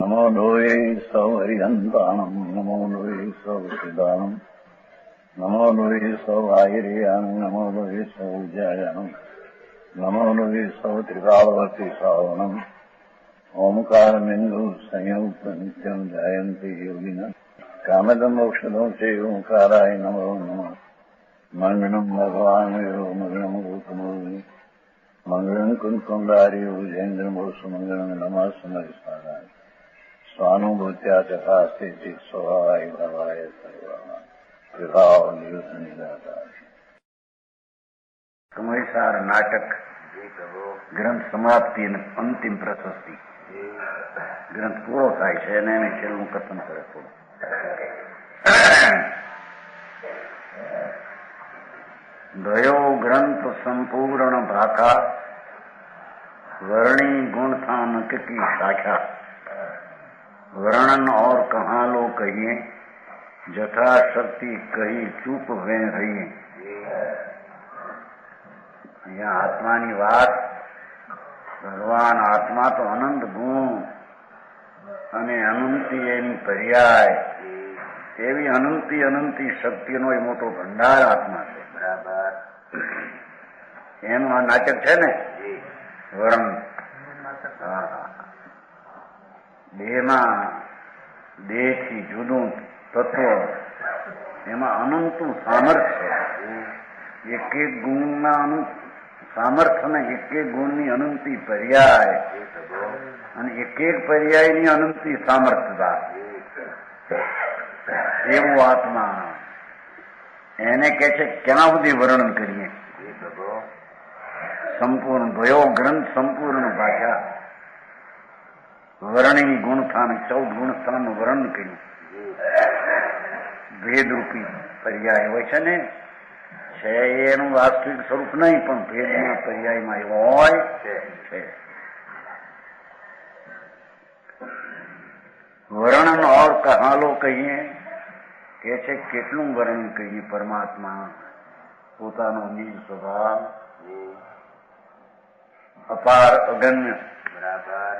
નમો લોહે સૌ હરિહંતાણમ નમો લોહે સૌ સિદાનમ નમો લોહે સૌ આયર્યાણમ નમો લોહે સૌ જયાણમ નમો લોહે સૌ ત્રિકાળવતી સાવણમ ઓમકાર બિંદુ સંયુક્ત નિત્યમ જયંતિ યોગિના કામદમ મોક્ષદમ છે ઓંકારાય નમો નમઃ મંગળમ ભગવાન વિરો મંગળમ રૂપમોહિ મંગળમ કુંકુંડાર્યો જૈન્દ્રમોષ મંગળમ નમઃ સમરિસારાય સ્વાનુભૂત્યા ચકાસ્તે સ્વભાવાય ભવાય સર્વા વિભાવ નિયુદ્ધ નિરાકાર. સમયસાર નાટક ગ્રંથ સમાપ્તિ અને અંતિમ પ્રશસ્તિ. ગ્રંથ પૂરો થાય છે અને એને છેલ્લું કથન કરે થોડું. દયો ગ્રંથ સંપૂર્ણ ભાખા वर्णी गुण था नक की शाखा वर्णन और कहाँ लो कहिए जथा शक्ति कही चूप वे रहिए. અહીંયા આત્માની વાત, ભગવાન આત્મા તો અનંત ગુણ અને અનંતી એની પર્યાય એવી અનંતી શક્તિનો એ મોટો ભંડાર આત્મા છે. બરાબર. એનું આ નાટક છે ને વર્ણન. દેહમાં દેહથી જુદું તત્વ, એમાં અનંતું સામર્થ્ય, એક એક ગુણના સામર્થ્ય ને એક એક ગુણની અનંતી પર્યાય અને એક એક પર્યાયની અનંતી સામર્થ્યતા, એવું આત્મા. એને કે છે ક્યાં સુધી વર્ણન કરીએ? સંપૂર્ણ ભયો ગ્રંથ સંપૂર્ણ ભાષા વર્ણિની ગુણસ્થાન 14 ગુણસ્થાનનું વર્ણન કર્યું. ભેદરૂપી પર્યાય હોય છે ને, છે એનું વાસ્તવિક સ્વરૂપ નહીં, પણ ભેદના પર્યાયમાં એવો હોય છે. વર્ણન ઓર કહાલો કહીએ કે છે કેટલું વર્ણન કહીએ પરમાત્મા પોતાનો નિજ સ્વભાવ, અપાર અગમ્ય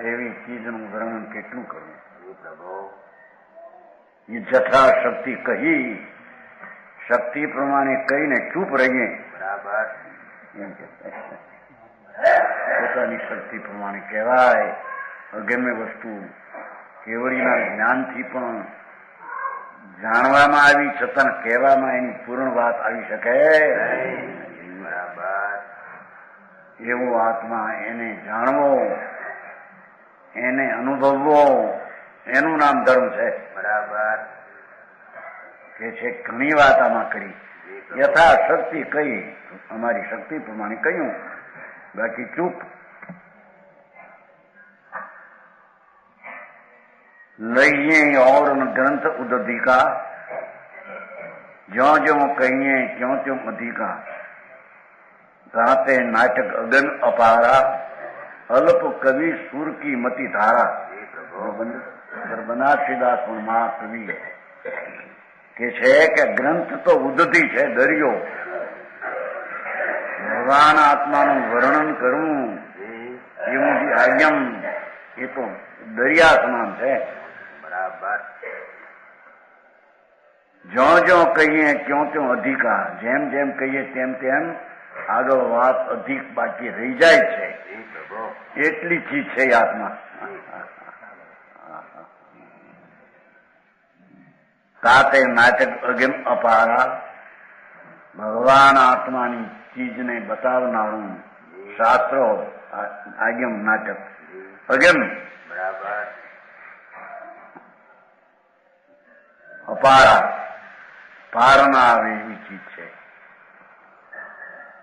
એવી ચીજનું વર્ણન કેટલું કરવું? એ જથા શક્તિ કહી, શક્તિ પ્રમાણે કહીને ચૂપ રહીએ. બરાબર. પોતાની શક્તિ પ્રમાણે કહેવાય. અગમ્ય વસ્તુ કેવડીના જ્ઞાનથી પણ જાણવામાં આવી છતાં કહેવામાં એની પૂર્ણ વાત આવી શકે. બરાબર. એવો આત્મા, એને જાણવો, એને અનુભવવો, એનું નામ ધર્મ છે. બરાબર. કે છે ઘણી વાત આમાં કરી, યથા શક્તિ કહી, અમારી શક્તિ પ્રમાણે કહ્યું, બાકી ચૂપ. લઈએ और ગ્રંથ ઉદધિકા, જ્યો જ્યો કહીએ ત્यों त्यों अधिका, गाते नाटक अगन अपारा, अल्प कवि सुर की मति धारा. બનારસીદાસ પણ મહાકવિ કે છે કે ગ્રંથ તો ઉદધિ છે, દરિયો. ભગવાન આત્માનું વર્ણન કરવું એવું આજ્ઞમ, એ તો દરિયા સમાન છે. બરાબર. જ્યો જ્યો કહીએ ત્यों त्यों अधिका, જેમ જેમ કહીએ તેમ તેમ આગળ વાત અધિક બાકી રહી જાય છે. એટલી ચીજ છે આત્મા. કાતે નાટક અગમ અપારા, ભગવાન આત્માની ચીજને બતાવનારું શાસ્ત્રો આગમ નાટક અગમ. બરાબર. અપારા પારના આવે એવી ચીજ છે.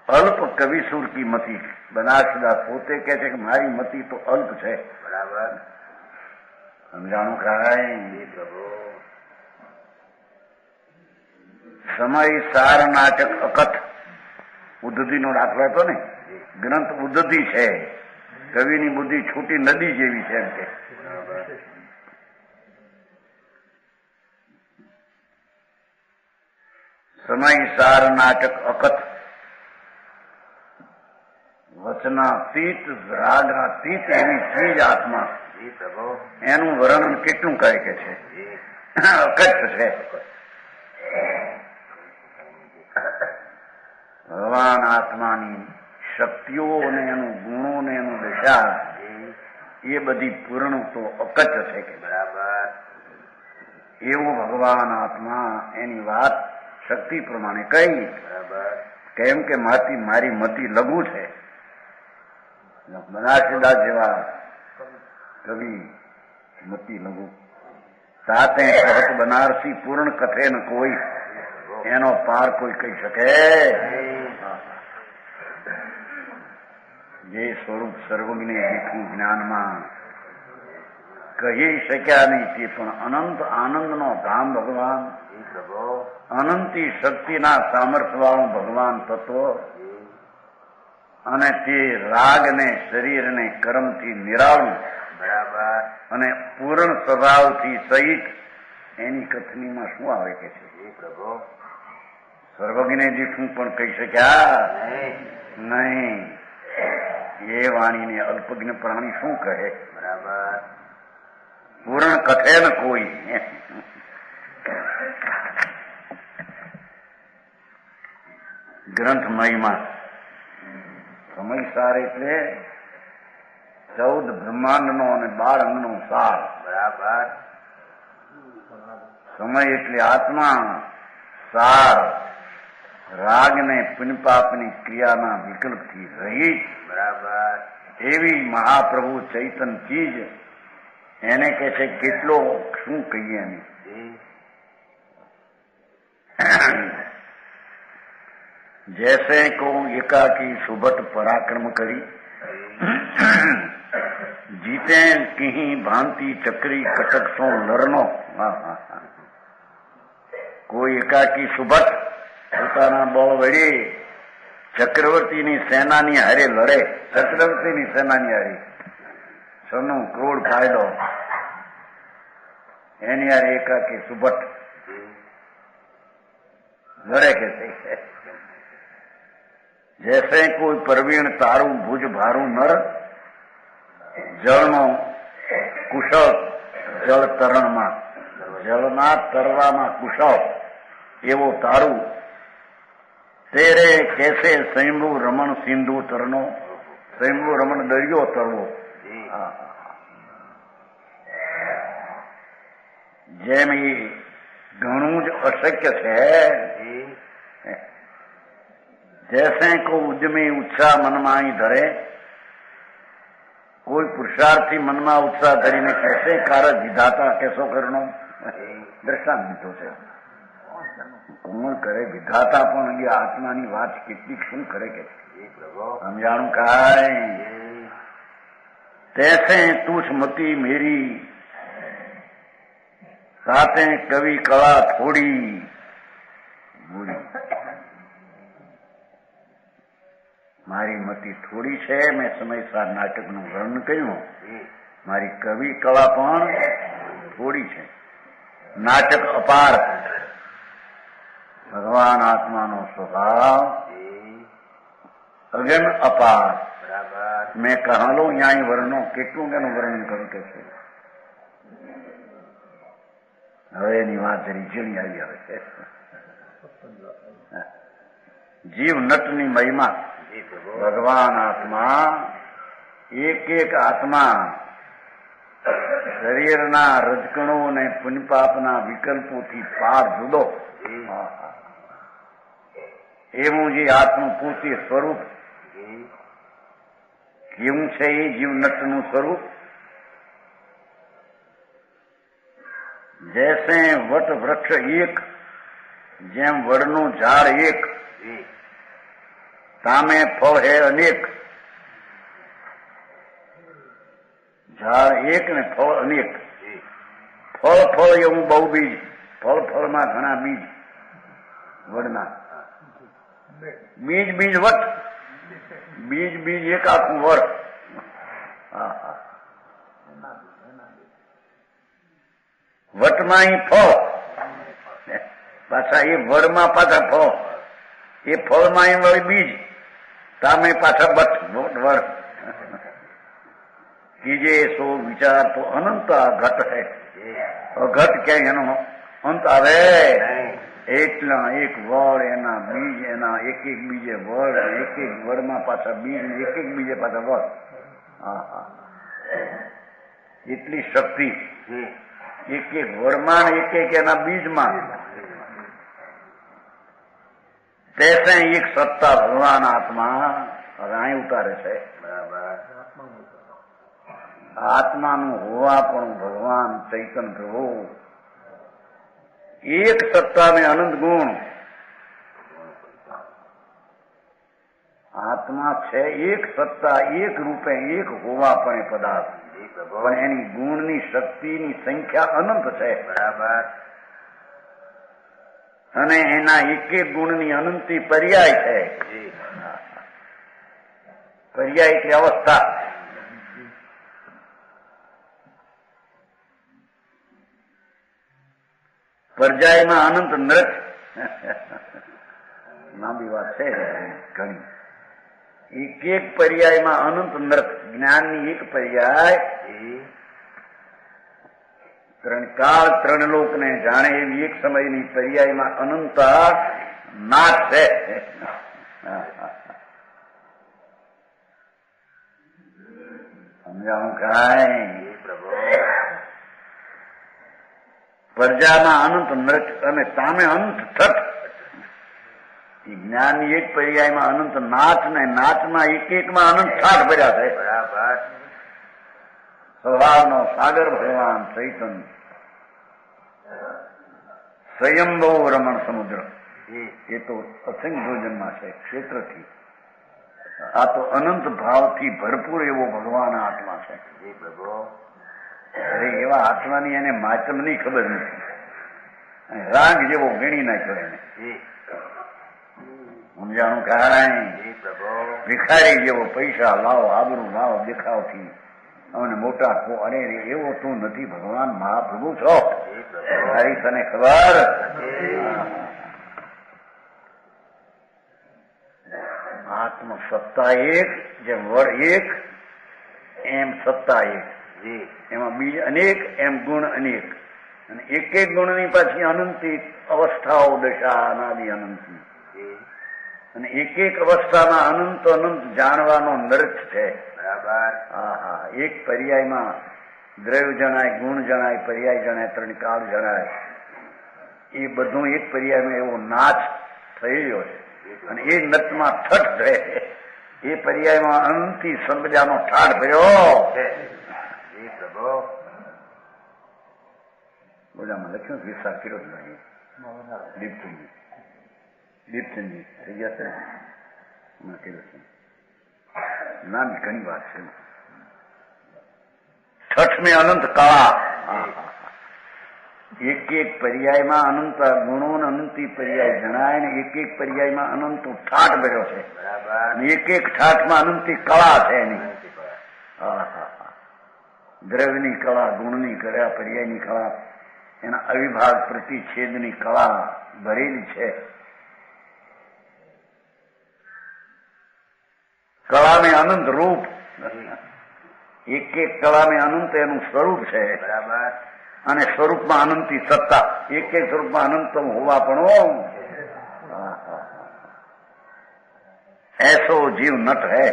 અલ્પ કવિસુર કી મતિ, બનારસીદાસ પોતે કહે છે કે મારી મતિ તો અલ્પ છે. બરાબર. સમજાણું ખાય. સમય સાર નાટક અકથ, ઉદ્ધતિ નો દાખલો હતો ને. ગ્રંથ ઉદ્ધતિ છે, કવિની બુદ્ધિ છૂટી નદી જેવી છે એમ કે. સમય સાર નાટક અકથ, વચનાતીત રાગાતીત એવી ચીજ આત્મા. એનું વર્ણન કેટલું કહે કે છે, અકચ્છ છે. ભગવાન આત્માની શક્તિઓ ને એનું ગુણો ને એનું દશા એ બધી પૂર્ણ તો અકચ્છ છે કે બરાબર. એવું ભગવાન આત્મા એની વાત શક્તિ પ્રમાણે કહી. બરાબર. કેમ કે મારી મતિ લઘુ છે. બનારસીદાસ જેવા કવિ મતિ લઘુ સાતે કહત બનારસી પૂર્ણ કથે ન કોઈ, એનો પાર કોઈ કહી શકે. જે સ્વરૂપ સર્વજ્ઞ દેખું જ્ઞાનમાં કહી શક્યા નહીં તે પણ અનંત આનંદનો ધામ ભગવાન, અનંતી શક્તિના સામર્થ્યવાળું ભગવાન તત્વ, અને તે રાગને શરીરને કર્મથી નિરાળું બરાબર અને પૂર્ણ સ્વભાવથી સહિત એની કથનીમાં શું આવે કે છે પ્રભુ? સર્વજ્ઞ દીઠું પણ કહી શક્યા નહીં. એ વાણીને અલ્પજ્ઞ પ્રાણી શું કહે? બરાબર. પૂર્ણ કથે ન કોઈ. ગ્રંથ મહિમા સમય સાર એટલે 14 બ્રહ્માંડનો અને 12 અંગનો સાર. બરાબર. સમય એટલે આત્મા, સાર રાગ ને પુણ્યપાપની ક્રિયાના વિકલ્પથી રહિત. બરાબર. એવી મહાપ્રભુ ચૈતન ચીજ એને કે છે કેટલો શું કહીએ એની. जैसे को एकाकी सुबट पराक्रम करी, जीते कहीं भांति चक्री कटक सो लड़नो. કોઈ એકાકી સુબટ પોતાના બળ વડે ચક્રવર્તીની સેનાની હારે લડે. ચક્રવર્તીની સેનાની હારે સનું ક્રોડ ફાયદો એની હારે એકાકી સુબટ લડે કે છે. जैसे कोई प्रवीण तारू भुज भारू नर, जलनो कुशल जल તરણમાં, જળના તરવામાં કુશળ એવો તારું. તેરે કેસે સ્વયંભુ રમણ સિંધુ તરનો, સ્વયંભુ રમણ દરિયો તરવો. જેમ એ ઘણું જ અશક્ય છે. जैसे को उद्यमी उत्साह मनमा ही धरे, कोई पुरुषार्थी मनमा उत्साह धरीने कैसे कारक विधाता कैसो करनो દ્રષ્ટાંત દીધો છે. કોણ કરે? વિધાતા પણ એ આત્માની વાત કેટલીક શું કરે કે સમજાણું કાંઈ. તૈસે તુછ મતી મેરી સાથે કવિ કળા થોડી બુરી. મારી મતિ થોડી છે. મેં સમયસાર નાટકનું વર્ણન કર્યું. મારી કવિ કળા પણ થોડી છે. નાટક અપાર. ભગવાન આત્માનો સ્વભાવ અગમ અપાર. મેં કહાલો ન્યાય વર્ણો કેટલું એનું વર્ણન કરું કે છે. હવે એની વાત જરી ઝીણી આવી આવે છે. જીવ નટની મહિમા. ભગવાન આત્મા એક એક આત્મા શરીરના રજકણો અને પુણ્યપાપના વિકલ્પોથી પાર જુદો. એવું જે આત્મા પોતે સ્વરૂપ કેવું છે એ જીવનટનું સ્વરૂપ. જૈસે વટ વૃક્ષ એક, જેમ વડનું ઝાડ એક, સામે ફળ હે અનેક. ઝાડ એક ને ફળ અનેક. ફળ એવું બહુ બીજ, ફળમાં ઘણા બીજ વડના. બીજ વટ, બીજ એક આખું વડ. વટમાં ફળ, પાછા એ વડમાં પાછા ફળ, એ ફળમાં વળી બીજ, સામે પાછા વડ. कीजिए सो विचार तो अनंत घट है घट क्या एनो अंत आवे એટલા એક વડ એના બીજ એના એક એક બીજે વડ એક એક વડમાં પાછા બીજ એક એક બીજે પાછા વડ એટલી શક્તિ એક એક વડમાં એક એક એના બીજમાં તૈસે એક સત્તા ભગવાન આત્મા હવે અહીં ઉતારે છે આત્માનું હોવાપણું ભગવાન ચૈતન્ય પ્રભુ एक सत्ता में अनंत गुण आत्मा है एक सत्ता एक रूपे एक होवापणे पदार्थ पण एनी गुणनी शक्तिनी संख्या अनंत है बराबर अने एना एक एक गुणनी अनंती पर्याय है पर्याय की अवस्था પરજાયમાં અનંત નરક લાંબી વાત છે ઘણી એક એક પર્યાયમાં અનંત નરક જ્ઞાનની એક પર્યાય ત્રણ કાળ ત્રણ લોકને જાણે એવી એક સમયની પર્યાયમાં અનંત નાશ છે સમજાવું કાંઈ પ્રજામાં અનંત નરક અને સામે અનંત ઠઠ જ્ઞાનની એક પર્યાયમાં અનંત નાચ ને નાચમાં એક એકમાં અનંત ઠાઠ ભર્યા છે બરાબર સ્વભાવનો સાગર ભગવાન ચૈતન્ય સ્વયંભવ રમણ સમુદ્ર એ તો અસંખ્ય ભોજનમાં છે ક્ષેત્રથી આ તો અનંત ભાવથી ભરપૂર એવો ભગવાન આત્મા છે અરે એવા આત્માની એને માતમની ખબર નથી રાગ જેવો ગણી નાખ્યો એને સમજાણું કારણ ભિખારી જેવો પૈસા લાવો આબરૂ લાવો દેખાવથી અને મોટા અરે એવો તું નથી ભગવાન મહાપ્રભુ છો તારી તને ખબર આત્મ સત્તા એક જેમ વડ એક એમ સત્તા એક એમાં બીજ અનેક એમ ગુણ અનેક અને એક એક ગુણની પાછી અનંતી અવસ્થાઓ દશા અનાદિ અનંતની અને એક એક અવસ્થામાં અનંત અનંત જાણવાનો નર્ક છે બરાબર હા એક પર્યાયમાં દ્રવ્ય જણાય ગુણ જણાય પર્યાય જણાય ત્રણ કાળ જણાય એ બધું એક પર્યાયમાં એવો નાચ થયેલો છે અને એ નટમાં ઠઠ છે એ પર્યાયમાં અનંતી સંબજાનો ઠાઠ ભર્યો છે બોલામાં લખ્યું વિસ્તાર કર્યો જ નહીં દીપચંદજી થઈ ગયા છે હમણાં કર્યો છે ના ઘણી વાત છે છઠ મેં અનંત કળા એક એક પર્યાયમાં અનંત ગુણો અનંતી પર્યાય જણાય ને એક એક પર્યાયમાં અનંત ઠાઠ ભર્યો છે એક એક ઠાઠમાં અનંતી કળા છે એની દ્રવ્યની કળા ગુણની કળા પર્યાયની કળા એના અવિભાગ પ્રતિછેદની કળા ભરેલી છે કળા में અનંત રૂપ એક એક કળા में અનંત એનું સ્વરૂપ છે બરાબર અને સ્વરૂપમાં અનંતી સત્તા એક એક સ્વરૂપમાં અનંતમ હોવા પણ એસો જીવ નટ હૈ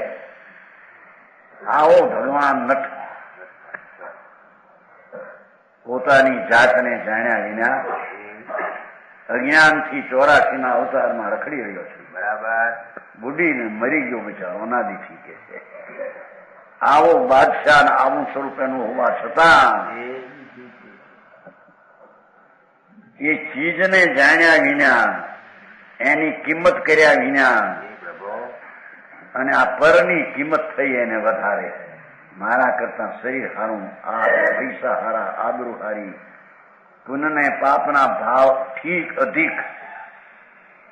આવો ભગવાન નટ પોતાની જાતને જાણ્યા વિના અજ્ઞાનથી 84 અવતારમાં રખડી રહ્યો છે બરાબર બુડીને મરી ગયો બિચારો અનાદિથી કે છે આવો બાદશાહ આવું સ્વરૂપ એનું હોવા છતાં એ ચીજને જાણ્યા વિના એની કિંમત કર્યા વિના અને આ પરની કિંમત થઈ એને વધારે મારા કરતા શરીર હારું આ પૈસા હારા આબરૂ હારી પુનઃને પાપના ભાવ ઠીક અધિક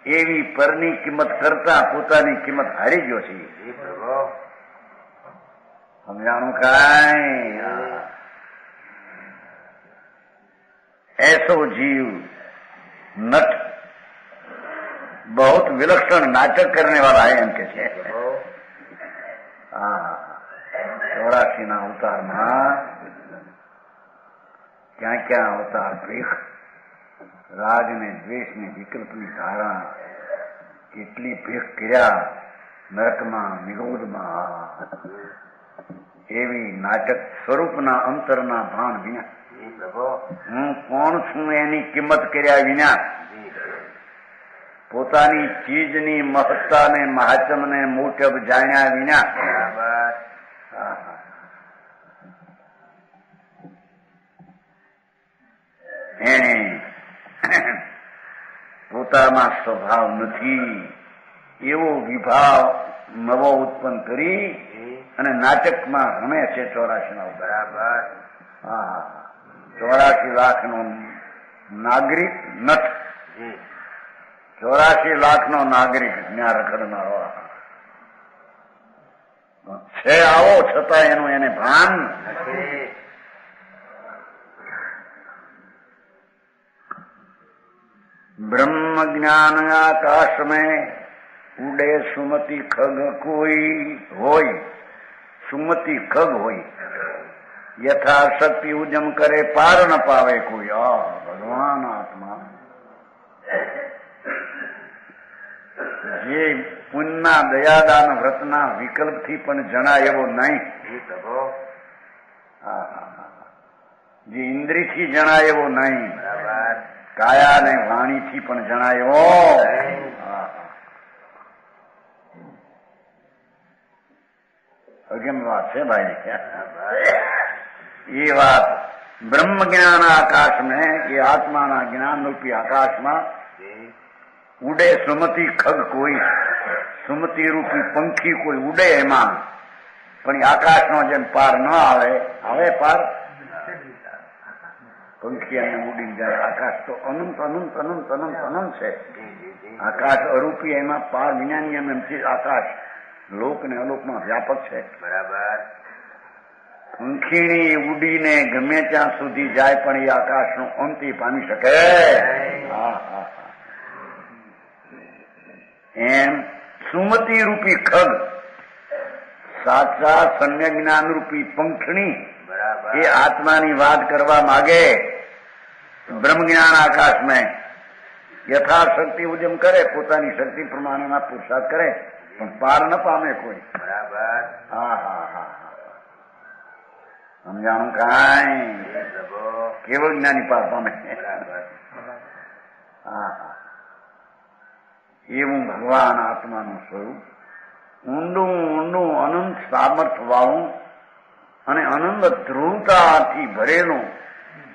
એવી પરની કિંમત કરતા પોતાની કિંમત હારી ગયો છે સમજાણું કાંઈ ऐसो जीव नट बहुत विलक्षण नाटक करने वाला है इनके से 84 અવતારમાં ક્યાં ક્યાં અવતાર ભીખ, રાગ ને દ્વેષ ને વિકલ્પની ધારણા કેટલી ભીખ કર્યા નરકમાં નિરોધમાં, એવી નાટક સ્વરૂપના અંતરના ભાન વિના, હું કોણ છું એની કિંમત કર્યા વિના, પોતાની ચીજની મહત્તા ને મહાત્મ ને મોટબ જાણ્યા વિના એને પોતામાં સ્વભાવ નથી એવો વિભાવ નવો ઉત્પન્ન કરી અને નાટકમાં રમે છે 84 બરાબર. 84 લાખનો નાગરિક નથ, 84 લાખનો નાગરિક ત્યાં રખડનારો છે આવો છતાં એનું એને ભાન નથી. ब्रह्म ज्ञान आकाश में उड़े सुमति खग कोई होय, सुमति खग होय, यथाशक्ति उद्यम करे पार न पावे कोई. भगवान आत्मा જે પુણ્યના દયાદાન વ્રતના વિકલ્પથી પણ જણાય એવો નહીં, જે ઇન્દ્રિયથી જણાય એવો નહીં, કાયા ને વાણીથી પણ જણાયો. અગમ વાત છે ભાઈ. એ વાત બ્રહ્મ જ્ઞાન આકાશ में, એ આત્માના જ્ઞાન રૂપી આકાશમાં ઉડે સુમતિ ખગ કોઈ, સુમતિ રૂપી પંખી કોઈ ઉડે એમાં, પણ આકાશનો જેમ પાર ન આવે, આવે પાર પંખી અને ઉડી જાય. આકાશ તો અનંત અનંત અનંત અનંત અનંત છે. આકાશ અરૂપી, એમાં પાર વિજ્ઞાની એમથી આકાશ લોક ને અલોકમાં વ્યાપક છે. બરાબર. પંખીણી ઉડીને ગમે ત્યાં સુધી જાય પણ એ આકાશનો અંત પામી શકે. એમ સુમતિ રૂપી ખગ, સાચા સમ્ય જ્ઞાન રૂપી પંખણી એ આત્માની વાત કરવા માગે. બ્રહ્મ જ્ઞાન આકાશ में યથાશક્તિ ઉદ્યમ કરે, પોતાની શક્તિ પ્રમાણેના પુરુષાર્થ કરે, પણ પાર ન પામે કોઈ. બરાબર. સમજાણું કાંઈ? કેવળ જ્ઞાની પાર પામે. એવું ભગવાન આત્માનું સ્વરૂપ ઊંડું ઊંડું અનંત સામર્થ વાળું અને અનંત ધ્રુવતાથી ભરેલું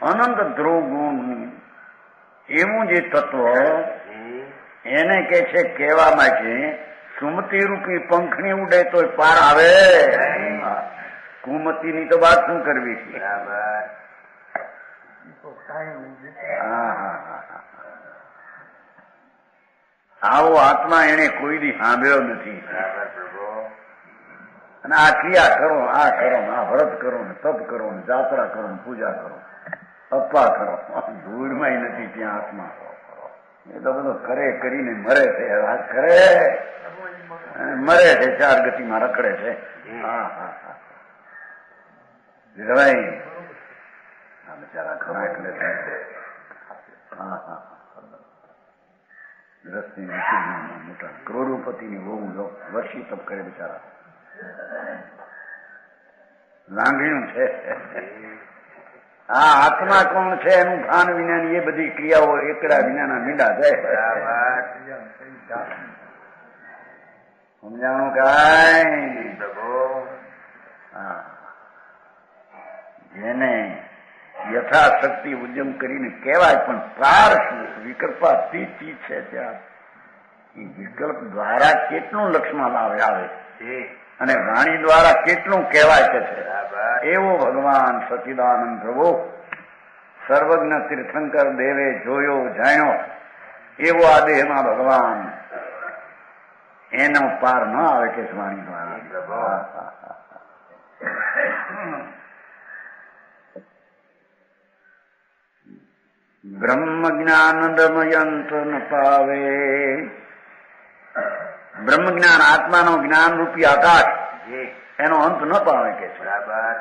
અનંત ધ્રુવ ગુણ એવું જે તત્વ, એને કે છે કહેવામાં કે સુમતિ રૂપી પંખણી ઉડે તો પાર આવે. કુમતીની તો વાત શું કરવી છે? આવો આત્મા એને કોઈ દી સાંભળ્યો નથી. અને આ ક્રિયા કરો, આ કરો, આ વ્રત કરો ને તપ કરો ને જાત્રા કરો ને પૂજા કરો, અપ્પા કરો, ધૂળમાં નથી ત્યાં આત્મા. એ તો બધું કરે કરીને મરે છે, વાત કરે મરે છે, 4 ગતિમાં રખડે છે. ભાઈ આ બિચારા ઘણા એટલે મોટા કરોડોપતિની બહુ વર્ષી તપ કરે બિચારા, લાંઘણ્યું છે. આ આત્મા કોણ છે એનું ભાન વિના એ બધી ક્રિયાઓ એકડા વિનાના મીંડા છે. સમજાણું કાંઈ? જેને યથાશક્તિ ઉદ્યમ કરીને કહેવાય, પણ પ્રાર શું વિકલ્પાતીત ચીજ છે. ત્યાં એ વિકલ્પ દ્વારા કેટલું લક્ષ્મણ આવે અને વાણી દ્વારા કેટલું કહેવાય કે છે. એવો ભગવાન સચિદાનંદ પ્રભુ સર્વજ્ઞ તીર્થંકર દેવે જોયો જાણ્યો એવો આ દેહમાં ભગવાન, એનો પાર ન આવે કે વાણી દ્વારા. બ્રહ્મ જ્ઞાનદમયંત ન પાવે. બ્રહ્મ જ્ઞાન આત્માનો જ્ઞાન રૂપી આકાશ એનો અંત ન પામે કે છે. બરાબર.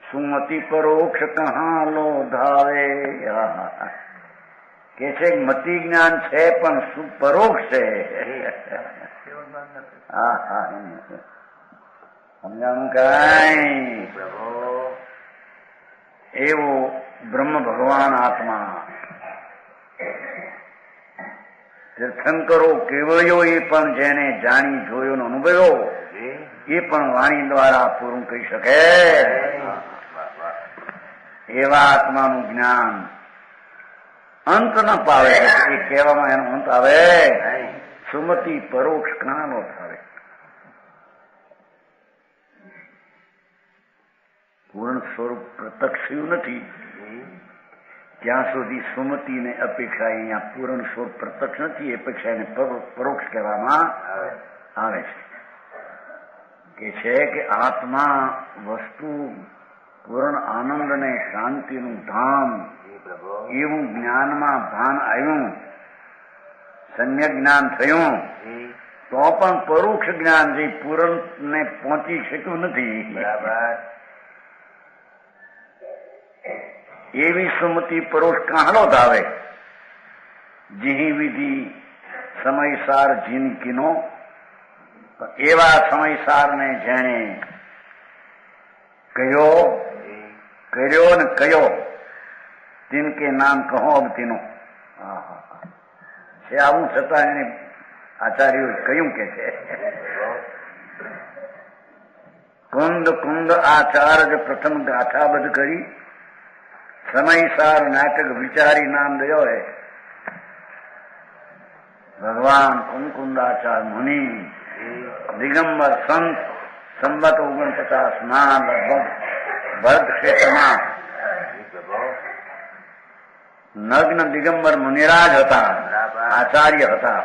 સુમતિ પરોક્ષ કહા લો ધાવે. કે છે મતિ જ્ઞાન છે પણ પરોક્ષ છે. હા હા સમજાણું કઈ એવો બ્રહ્મ ભગવાન આત્મા તીર્થંકરો કેવળ્યો એ પણ જેને જાણી જોયો અનુભવ્યો એ પણ વાણી દ્વારા પૂરું કહી શકે. એવા આત્માનું જ્ઞાન અંત ન પાવે એ કહેવામાં એનો અંત આવે. સુમતિ પરોક્ષ જ્ઞાનો થાય. પૂર્ણ સ્વરૂપ પ્રત્યક્ષ નથી ત્યાં સુધી સુમતિ ને અપેક્ષા અહીંયા પૂર્ણ સ્વરૂપ પ્રત્યક્ષ નથી અપેક્ષા એને પરોક્ષ કહેવામાં આવે છે. કે આત્મા વસ્તુ પૂર્ણ આનંદ અને શાંતિનું ધામ એવું જ્ઞાનમાં ભાન આવ્યું, સમ્યક જ્ઞાન થયું તો પણ પરોક્ષ જ્ઞાન જે પૂર્ણ ને પહોંચી શક્યું નથી. બરાબર. એવી સુમતિ પરોક્ષ કાહલો ધાવે. જીહી વિધિ સમયસાર જીનકીનો એવા સમયસાર ને જેણે કર્યો ને કયો તિનકે નામ કહો અબ તીનો. છે આવું છતાં એને આચાર્યો કહ્યું કે છે કુંદ કુંદ આચાર્ય પ્રથમ ગાથાબદ્ધ કરી સમયસાર નાટક વિચારી નામ દયો હે. ભગવાન કુંકુંદાચાર મુનિ દિગંબર સંત સંવત 49 ના લગભગ ભરત ક્ષેત્રમાં નગ્ન દિગંબર મુનિરાજ હતા, આચાર્ય હતા.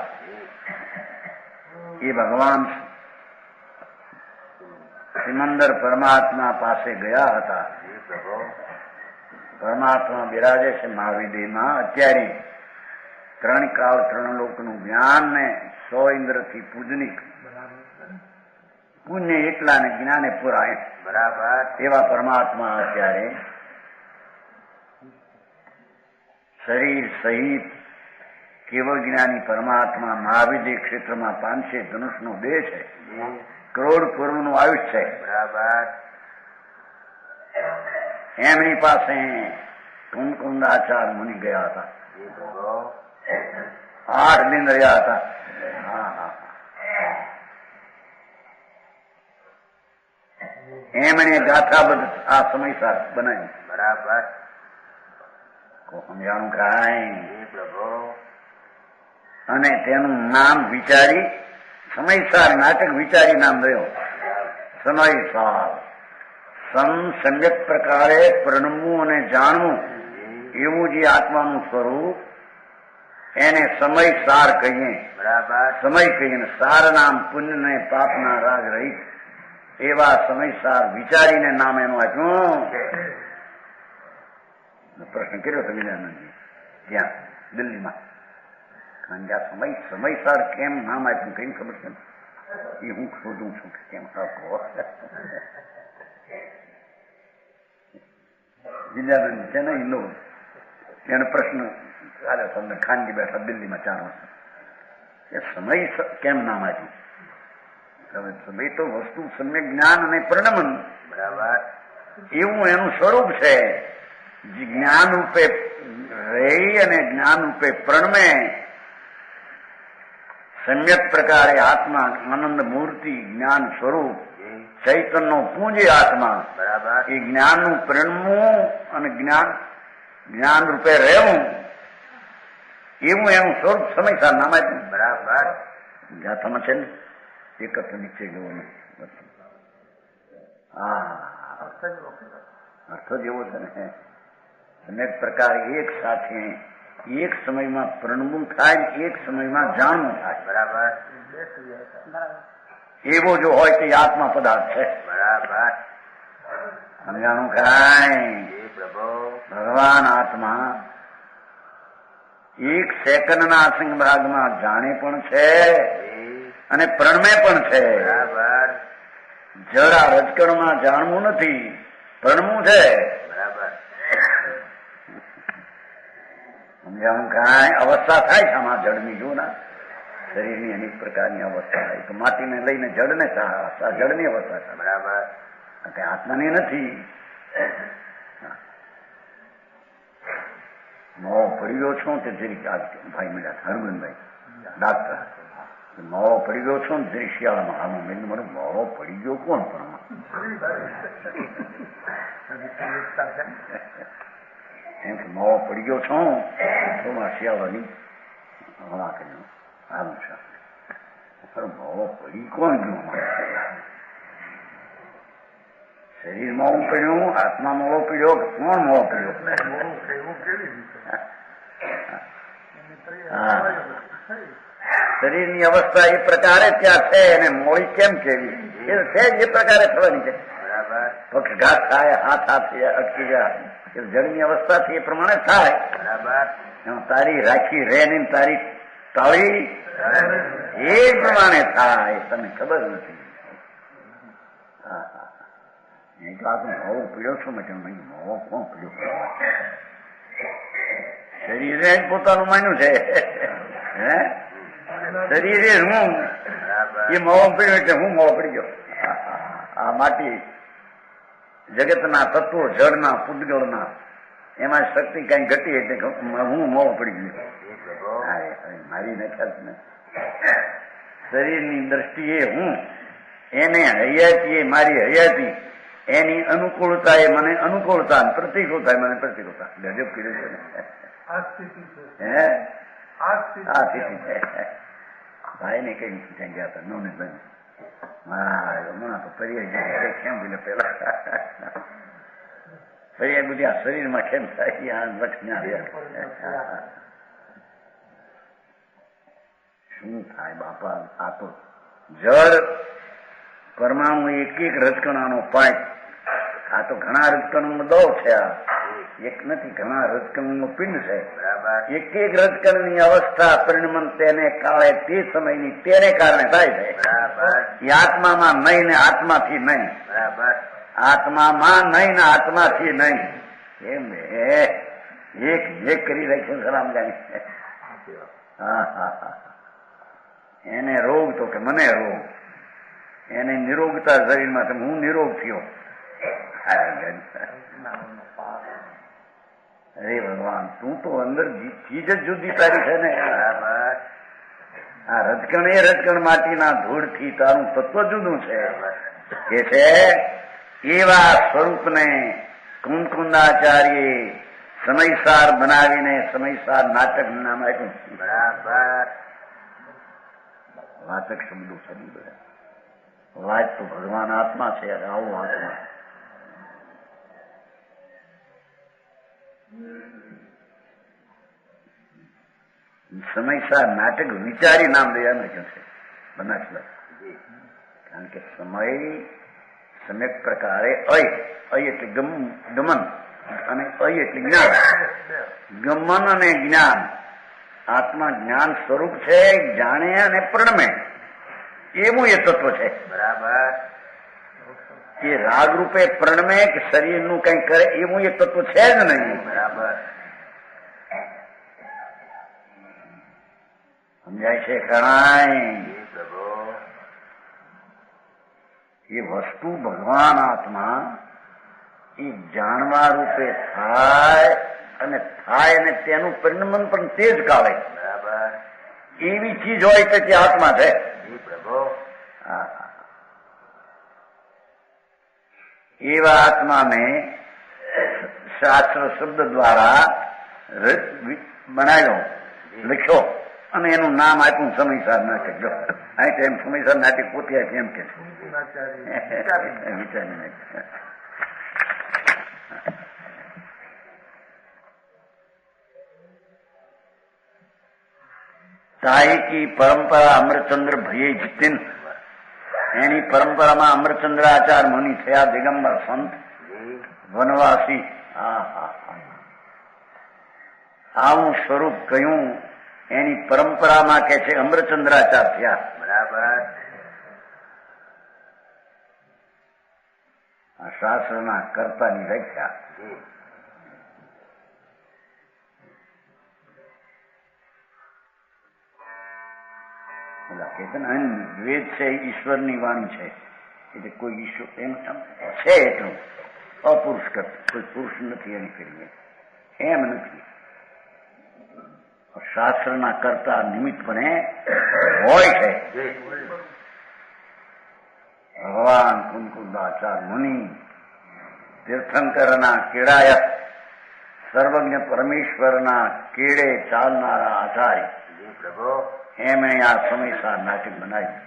એ ભગવાન સિમંદર પરમાત્મા પાસે ગયા હતા. પરમાત્મા બિરાજે છે મહાવિદેહમાં. અત્યારે 3 કાળ 3 લોકનું જ્ઞાન ને 100 ઇન્દ્રથી પૂજનિક પુણ્ય એટલા ને જ્ઞાને પુરાય. બરાબર. એવા પરમાત્મા અત્યારે શરીર સહિત કેવળ જ્ઞાની પરમાત્મા મહાવિદેહ ક્ષેત્રમાં 500 ધનુષનો દેહ છે, કરોડ પૂર્વનું આયુષ છે. બરાબર. એમની પાસે કુંકુંદાચાર મુનિ ગયા હતા. 8 દિન રહ્યા હતા. એમણે ગાથાબદ્ધ આ સમયસાર બનાવી. બરાબર. સમજાણું કાંઈ. અને તેનું નામ વિચારી સમયસાર નાટક વિચારી નામ દયો સમયસાર. સમ્યક પ્રકારે પ્રણમવું અને જાણવું એવું જે આત્માનું સ્વરૂપ એને સમયસાર કહીએ. બરાબર. સમય કહીએ. સાર નામ પુણ્ય ને પાપના રાગ રહિત એવા સમયસાર વિચારીને નામ એનું આપ્યું. પ્રશ્ન કર્યો હતો વિજયાનંદજી ત્યાં દિલ્હીમાં. કારણ કે આ સમયસાર કેમ નામ આપ્યું કઈ ખબર છે એ હું શોધું છું કે કેમ આપો. વિજયાનંદ છે ને એનો એને પ્રશ્ન ચાલે તમને ખાનગી બેઠા દિલ્હીમાં 4 વર્ષ એ સમય કેમ નામ આપ્યું. સમય તો વસ્તુ સમ્યક જ્ઞાન અને પરિણમન. બરાબર. એવું એનું સ્વરૂપ છે. જ્ઞાન રૂપે રહી અને જ્ઞાન રૂપે પ્રણમે સમ્યક પ્રકારે આત્મા આનંદ મૂર્તિ જ્ઞાન સ્વરૂપ ચૈતન્ય પૂંજ આત્મા. બરાબર. એ જ્ઞાનનું પ્રણમવું અને જ્ઞાન રૂપે રહેવું એવું એનું સ્વરૂપ સમયસાર નામ આપ્યું. બરાબર. ગાથામાં છે ને એકત્ર નીચે ગયો. અર્થ જ એવો છે ને અનેક પ્રકાર એક સાથે એક સમયમાં પ્રણવું થાય, એક સમયમાં જાણવું થાય. બરાબર. એવો જો હોય તો આત્મા પદાર્થ છે. બરાબર. સમજાણું કાંઈ. ભગવાન આત્મા 1 સેકન્ડના અસંગ ભાગમાં જાણે પણ છે અને પ્રણમે પણ છે. બરાબર. જળ આ રજકણમાં જાણવું નથી, પ્રણવું છે. બરાબર. સમજાવું? કાંઈ અવસ્થા થાય છે આમાં જળની. જો ના શરીરની અનેક પ્રકારની અવસ્થા થાય તો માટીને લઈને જળને જળની અવસ્થા થાય. બરાબર. આત્માની નથી. મોવો પડી ગયો છો તે જરીક ભાઈ મળ્યા હરગુનભાઈ ડાક્ટર, મોવો પડી ગયો છો ને જરી શિયાળામાં આવું મેં મને મોવો પડી ગયો કોણ પણ એમ કે મોવો પડી ગયો છો થોડા શિયાળાની હવા કર્યું આવું છે. મોવો પડી કોણ ગયું? શરીર મોવું પડ્યું, આત્મા મોવો પડ્યો કે કોણ મોવો પડ્યો? શરીરની અવસ્થા એ પ્રકારે ત્યાં છે અને મોડી કેમ કેવી એ છે એ પ્રકારે થવાની છે. પક્ષઘાત થાય, હાથ અટકી ગયા, એ જળની અવસ્થાથી એ પ્રમાણે થાય. તારી રાખી રે ને તારી તાળી એ પ્રમાણે થાય, તને ખબર નથી. નહીં તો આપણે મોવો પીડ્યો છું મેં મોવો કોણ પીડ્યો? શરીરે જ પોતાનું માન્યું છે. હે શરીરે હું એ મોવો પીડ્યો એટલે હું મોવો પડી ગયો. આ માટી જગતના તત્વો જળના પૂતગળના એમાં શક્તિ કઈ ઘટી એટલે હું મોવો પડી ગયો. મારી નખ્યા ને શરીરની દ્રષ્ટિએ હું એને હયાતી એ મારી હયાતી એની અનુકૂળતા એ મને અનુકૂળતા, પ્રતિકૂળતા એ મને પ્રતિકૂળતા. ગજબ કર્યું છે ને. હે આ સ્થિતિ છે. ભાઈ ને કઈ ત્યાં ગયા હતા નો ને બને હમણાં તો ફરિયાદ કેમ બોલે પેલા ફરિયાદ બધી આ શરીરમાં કેમ થાય શું થાય બાપા? આ તો જળ પરમાણુ એક એક રજકણાનો પાઇપ. આ તો ઘણા રજકણનો દો છે. આ એક નથી, ઘણા રજકણનું પિંડ છે. એક એક રજકણની અવસ્થા પરિણમન તેને કાળે તે સમયની તેને કારણે થાય છે. એ આત્મામાં નહીં ને આત્માથી નહીં. આત્મામાં નહીં ને આત્માથી નહીં. એમ એક કરી રાખ્યું સલામજાની. હા હા હા. એને રોગ તો કે મને રોગ, એને નિરોગતા શરીરમાં તો હું નિરોગ થયો. અરે ભગવાન, તું તો અંદર ચીજ જ જુદી તારી છે ને. આ રજકણ એ રજકણ માટીના ધૂળથી તારું તત્વ જુદું છે. કે છે એવા સ્વરૂપને કુંદકુંદાચાર્ય સમયસાર બનાવીને સમયસાર નાટક નામ આપ્યું. બરાબર. વાચક શબ્દો સદી બધા વાત તો ભગવાન આત્મા છે. આવો આત્મા સમયસાર નાટક વિચારી નામ દયાનું છે બનાસલા. કારણ કે સમય પ્રકારે અય એટલે ગમન અને અય એટલે જ્ઞાન. ગમન અને જ્ઞાન. આત્મા જ્ઞાન સ્વરૂપ છે, જાણે અને પ્રણમે એવું એ તત્વ છે. બરાબર. એ રાગ રૂપે પ્રણમે કે શરીરનું કઈ કરે એવું એ તત્વ છે જ નહીં. બરાબર. સમજાય છે? કણાય એ વસ્તુ ભગવાન આત્મા એ જાણવા રૂપે થાય અને તેનું પરિણમન પણ તે જ કાળે. બરાબર. એવી ચીજ હોય કે તે આત્મા છે. એવા આત્માને શાસ્ત્ર શબ્દ દ્વારા બનાવ્યો, લખ્યો અને એનું નામ આપ્યું સમયસાર નાટક. જો અહીં એમ સમયસાર નાટક પોતે આપી એમ કે વિચારી સાહિકી પરંપરા અમરચંદ્ર ભયે જીતીન. એની પરંપરામાં અમરચંદ્રાચાર્ય મુનિ થયા, દિગંબર સંત વનવાસી. આવું સ્વરૂપ કહ્યું એની પરંપરામાં કે છે અમરચંદ્રાચાર્ય થયા. બરાબર. આ શાસ્ત્રના કર્તાની વ્યાખ્યા. જી. કે છે ને વેદ છે ઈશ્વરની વાણી છે, એટલે કોઈ ઈશ્વર એમ છે એટલું અપુરુષ કોઈ પુરુષ નથી એની ફીરીએ એમ નથી. શાસ્ત્રના કરતા નિમિત્તપણે હોય છે. ભગવાન કુંકુદાચાર મુનિ તીર્થંકરના કેળાય સર્વજ્ઞ પરમેશ્વરના કેળે ચાલનારા આચાર્ય એમણે આ સમયસાર નાટક બનાવ્યું.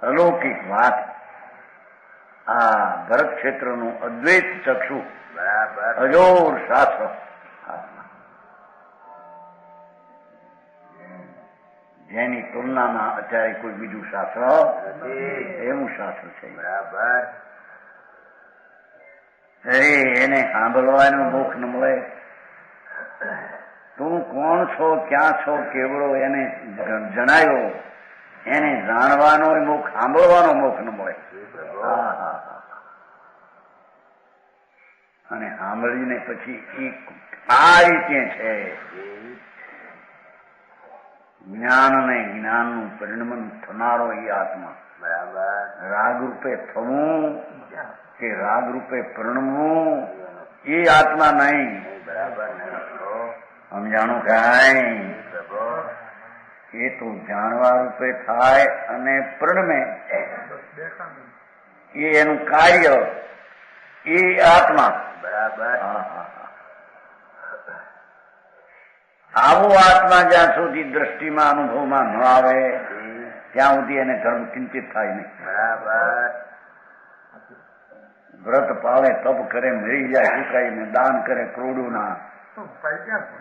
અલૌકિક વાત. આ ભરત ક્ષેત્રનું અદ્વૈત ચક્ષુ અજોર શાસ્ત્ર, જેની તુલનામાં અત્યારે કોઈ બીજું શાસ્ત્ર એવું શાસ્ત્ર છે. બરાબર. એને સાંભળવાનું મુખ ન મળે. તું કોણ છો, ક્યાં છો, કેવડો એને જણાયો. એને જાણવાનો મુખ, સાંભળવાનો મુખ ન મળે. અને સાંભળીને પછી એ આ રીતે છે જ્ઞાન અને જ્ઞાનનું પરિણમન થનારો એ આત્મા. બરાબર. રાગરૂપે થવું કે રાગરૂપે પરિણમવું એ આત્મા નહીં. બરાબર. સમજાણું કાંઈ? એ તો જાણવા રૂપે થાય અને પરિણમે એ એનું કાર્ય એ આત્મા. બરાબર. આવો આત્મા જ્યાં સુધી દ્રષ્ટિમાં અનુભવમાં ન આવે ત્યાં સુધી એને ધર્મ ચિંતિત થાય નહીં. બરાબર. વ્રત પાળે, તપ કરે, મરી જાય સુકાઈને, દાન કરે કરોડોના,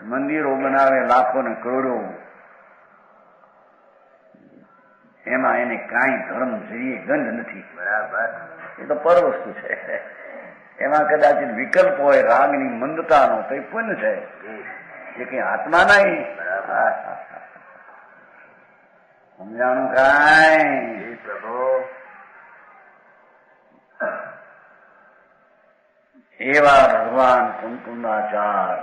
મંદિરો બનાવે લાખો ને કરોડો, એમાં એને કાંઈ ધર્મ જોઈએ ગંધ નથી. બરાબર. એ તો પર વસ્તુ છે. એમાં કદાચ વિકલ્પ હોય રાગની મંદતાનો તો એ પુણ્ય છે, એ કઈ આત્મા નહીં. સમજાણું કાંઈ? એવા ભગવાન કુંકુંદાચાર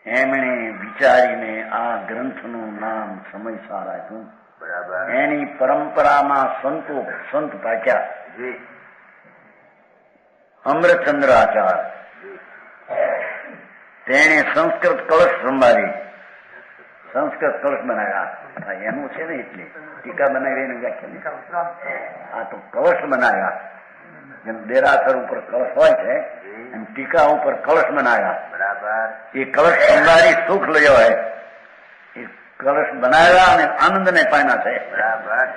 એમણે વિચારીને આ ગ્રંથનું નામ સમયસાર આપ્યું. બરાબર. એની પરંપરામાં સંત પાક્યા. અમરચંદ્રાચાર તેણે સંસ્કૃત કળશ સંભાળી, સંસ્કૃત કળશ બનાવ્યા. એનું છે ને એટલે ટીકા બનાવી એની વ્યાખ્યા. આ તો કળશ બનાવ્યા. જેમ દેરાસર ઉપર કળશ હોય છે એમ ટીકા ઉપર કળશ બનાવ્યા. બરાબર. એ કળશ સંભાળી સુખ લયો હોય એ કળશ બનાવ્યા અને આનંદ ને પામ્યા છે. બરાબર.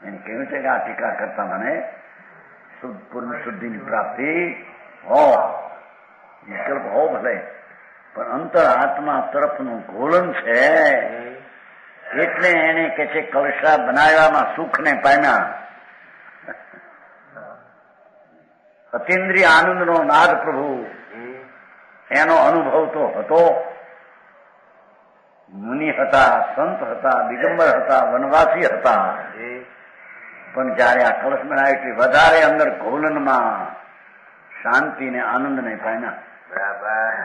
એને કહ્યું છે કે આ ટીકા કરતા મને પૂર્ણ શુદ્ધિની પ્રાપ્તિ હો, વિકલ્પ હો ભલે, પણ અંતર આત્મા તરફનું ઘોલન છે એટલે એને કે છે કળશા બનાવ્યામાં સુખ ને પામ્યા. અતિન્દ્રિય આનંદનો નાદ પ્રભુ એનો અનુભવ તો હતો. મુનિ હતા, સંત હતા, દિગંબર હતા, વનવાસી હતા, પણ જયારે આ કળશ બનાવે એટલે વધારે અંદર ઘોલનમાં શાંતિ ને આનંદ ને પામ્યા. બરાબર.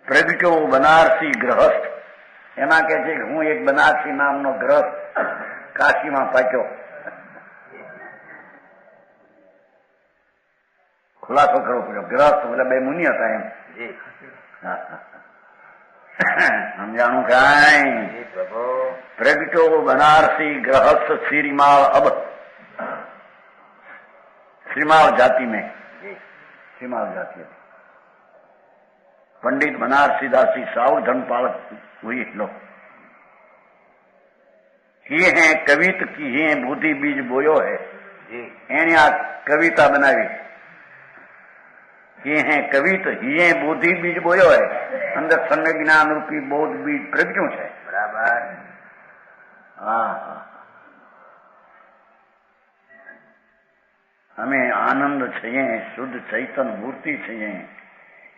પ્રગટ્યો બનારસી ગ્રહસ્થ. એમાં કે છે કે હું એક બનારસી નામનો ગ્રહસ્થ કાશીમાં પાક્યો. ખુલાસો કરવો પડ્યો. ગ્રહસ્થ એટલે બે મુનિ હતા એમ. સમજાણું કાંઈ? પ્રગટો બનારસી ગ્રહસ્થ શ્રીમાળ અબ. श्रीमाल जाति में, श्रीमाल जाति હતી. पंडित बनारसी दासी साउर धनपाल हुई लोग ये है कवित की ये बुद्धि बीज बोयो है. એને આ કવિતા બનાવી. ये है कवित ये बुद्धि बीज बोयो है. અંદર સમ્યક જ્ઞાન રૂપી બૌદ્ધ બીજ પ્રગટ્યું છે. બરાબર. હા, અમે આનંદ છીએ, શુદ્ધ ચૈતન મૂર્તિ છીએ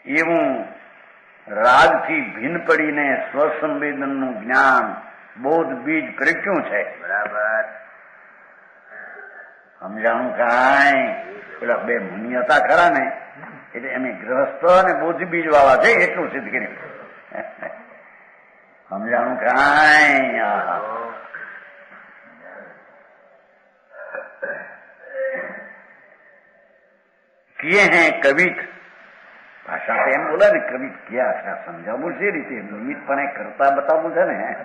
એવું રાગથી ભિન્ન પડીને સ્વસંવેદનનું જ્ઞાન બોધ બીજ પ્રગટ્યું છે. બરાબર. સમજાણું કાંઈ? પેલા બે મુનિ હતા ખરા ને, એટલે એમ ગ્રહસ્થ અને બોધ બીજ વાળા છે એટલું સિદ્ધ કર્યું. સમજાણું કાંઈ? किए हैं कवित ભાષા તો એમ બોલે ને કવિત ક્યાં છે સમજાવવું છે રીતે નિમિત્તપણે કરતા બતાવવું છે ને.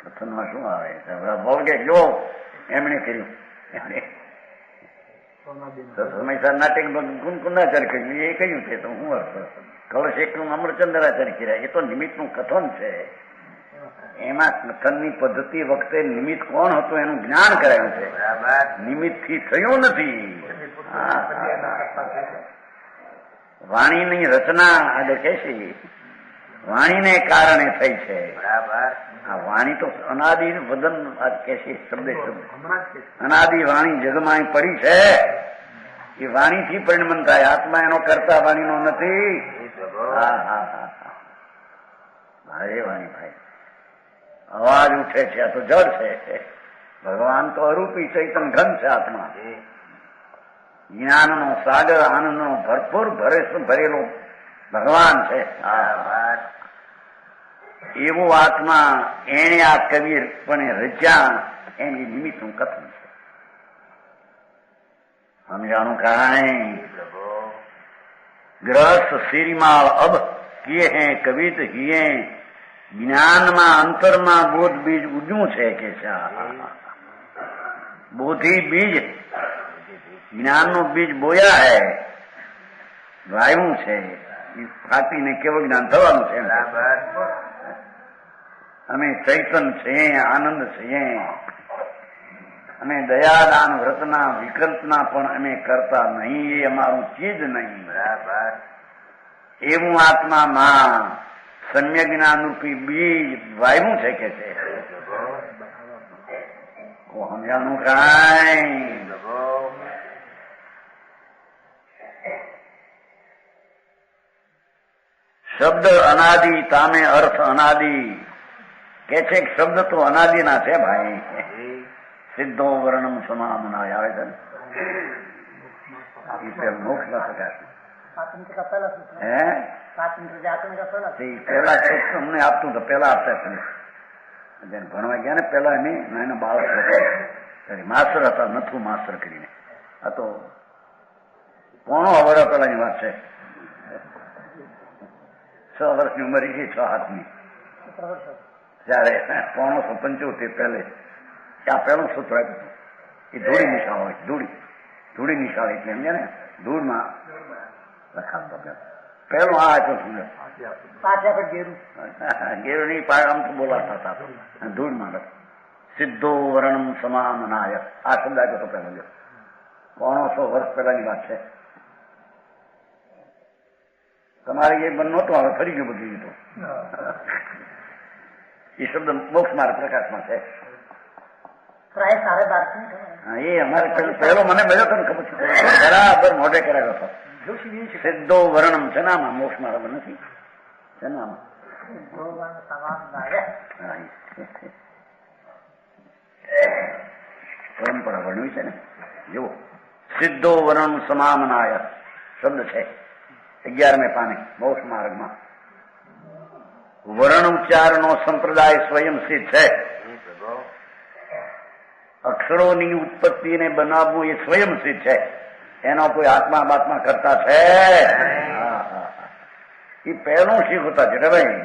કથનમાં શું આવે બોલ કે જો એમણે કર્યું હંમેશા નાટક કુંકુંડાચાર્ય કર્યું એ કહ્યું છે તો હું અર્થ કળશ એકનું અમરચંદ્રાચાર્ય કર્યા એ તો નિમિત્તનું કથન છે. એમાં કથનની પદ્ધતિ વખતે નિમિત્ત કોણ હતું એનું જ્ઞાન કરાયું છે. નિમિત્તથી થયું નથી. વાણીની રચના આગળ કે છે વાણીને કારણે થઈ છે. આ વાણી તો અનાદિ વદન કે છે શબ્દ અનાદિ વાણી જગમાં પડી છે. એ વાણીથી પરિણમન થાય. આત્મા એનો કરતા વાણીનો નથી. હા હા હા ભારે વાણી ભાઈ અવાજ ઉઠે છે આ તો જડ છે. ભગવાન તો અરૂપી ચૈતન ઘન છે. આત્મા જ્ઞાનનો સાગર આનંદનો ભરપૂર ભરેલો ભગવાન છે. એવું આત્મા એને આ કવિ પણ રચ્યા એની નિમિત્તનું કથન છે. સમજાણું કાંઈ? ગ્રસ્ત શ્રીમાળ અબ કિએ હે કવિત હિએ જ્ઞાનમાં અંતરમાં બોધ બીજ ઉજ્યું છે કે બોધી બીજ જ્ઞાનનું બીજ બોયા હે વાવ્યું છે. એ ફાટીને કેવું જ્ઞાન થવાનું છે. અમે ચૈતન છીએ આનંદ છીએ અમે દયાદાન વ્રતના વિકલ્પના પણ અમે કરતા નહીં. એ અમારું ચીજ નહીં. એવું આત્મામાં સમ્યક જ્ઞાન રૂપી બીજ વાવ્યું છે કે છે. સમજાનું કાંઈ? શબ્દ અનાદિ તામે અર્થ અનાદિ કે છે. શબ્દ તો અનાદિના છે ભાઈ. સિદ્ધો વર્ણમ સમામનાય આવે છે ને મોક્ષ ના પ્રકાશ પેલા અમને આપતું તો પેલા આપતા ભણવા ગયા ને પેલા એના બાળક માસ્ટર હતા નથુ માસ્ટર કરીને. આ તો પોણો વર્ષ પેલાની વાત છે. 6 વર્ષની ઉંમર છે 6-7ની ત્યારે 1575 પહેલે આ પહેલું સૂત્ર આપ્યું હતું. એ ધૂળી નિશાળ હોય ધૂળી નિશાળ એટલે એમ ને ધૂળમાં લખાતો પહેલું આ આપ્યું ગેરું નહીં આમ તો બોલાતા હતા ધૂળમાં સિદ્ધો વર્ણમ સમામનાય આ શબ્દ આપ્યો તો પહેલો 100 વર્ષ પહેલાની વાત છે. તમારે એ બંધ નહોતું હવે ફરી ગયું બધું. તો એ શબ્દ મોક્ષ માર્ગ પ્રકાશમાં છે. એ અમારે પહેલો મને મળ્યો હતો ને ખબર છે બરાબર મોઢે કરાયો હતો. સિદ્ધો વર્ણમ છે ને આમાં મોક્ષ માર્ગ નથી છે ને આમાં પરંપરા વર્ણવી છે ને. જુઓ સિદ્ધો વર્ણમ સમામનાય શબ્દ છે 11મે પાને મોક્ષ માર્ગમાં. વર્ણ ઉચ્ચારનો સંપ્રદાય સ્વયં સિદ્ધ છે. અક્ષરોની ઉત્પત્તિને બનાવવું એ સ્વયં સિદ્ધ છે. એનો કોઈ આત્મા બાત્મા કરતા છે. એ પહેલું શીખતા છે ભાઈ.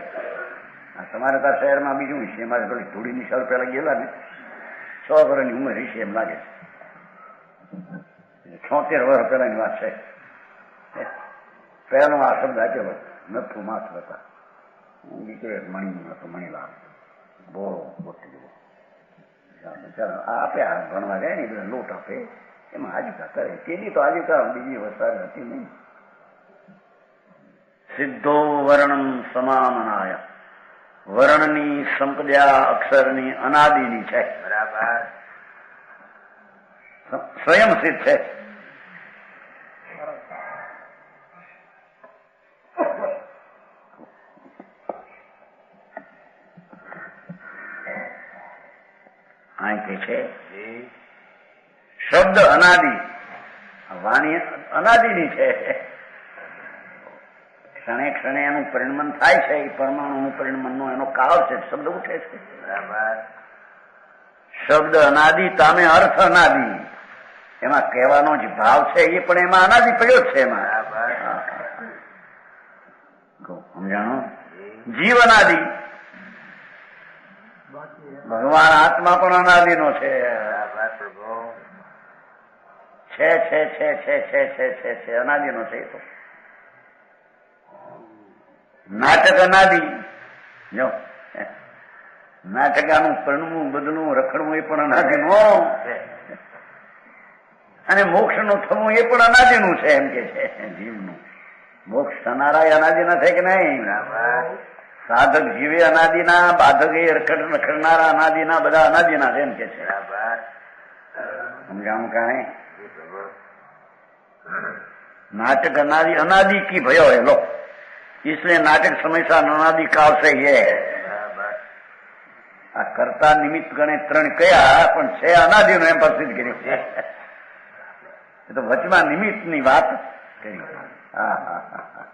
તમારે ત્યાં શહેરમાં બીજું વિશે અમારે થોડી ધૂળી નિશાળ પેલા ગયેલા ને 6 વર્ષની ઉંમર વિશે એમ લાગે છે. 76 વર્ષ પેલાની વાત છે. પહેલો આ શબ્દ આપ્યો નથુ માત્ર હતા. નીકળે મણી હતો મણીલાલ બોલો બોટી જવો આપે આ ભણવા જાય ને બધા લોટ આપે એમાં આજીવિકા કરે. તેની તો આજીવિકા બીજી વસાર હતી નહીં. સિદ્ધો વર્ણમ સમામનાય વર્ણની સંપદા અક્ષરની અનાદિની છે. બરાબર સ્વયં સિદ્ધ છે. આ કે છે શબ્દ અનાદિ, વાણી અનાદિની છે. ક્ષણે ક્ષણે એનું પરિણમન થાય છે. એ પરમાણુનું પરિણમનનો એનો કાળ છે. શબ્દ ઉઠે છે. શબ્દ અનાદિ તામે અર્થ અનાદિ. એમાં કહેવાનો જે ભાવ છે એ પણ એમાં અનાદિ પડ્યો છે. એમાં સમજાણો? જીવ અનાદિ, ભગવાન આત્મા પણ અનાદિનો છે. છે અનાદિનો છે. તો નાટક અનાદિ. જો નાટકાનું પરણવું, બદલવું, રખડવું એ પણ અનાદિનો, અને મોક્ષનું થવું એ પણ અનાદિનું છે. એમ કે છે જીવનું મોક્ષ થનારા અનાદિ ના થાય કે નહીં? સાધક જીવે અનાદિના, બાધક એ રખડનારા અનાદિના, બધા અનાદિના છે. એમ કે છે. સમજાણું કાંઈ? नाटक अनादि अनादि की भयो है लो, इसलिए नाटक हमेशा अनादि काल से ही है. आ कर्ता निमित्त गणे त्रण कया पण छे अनादि नो एम प्रसिद्ध कर्યું છે. એ તો વચમાં નિમિત્તની વાત કરી. હા હા હા.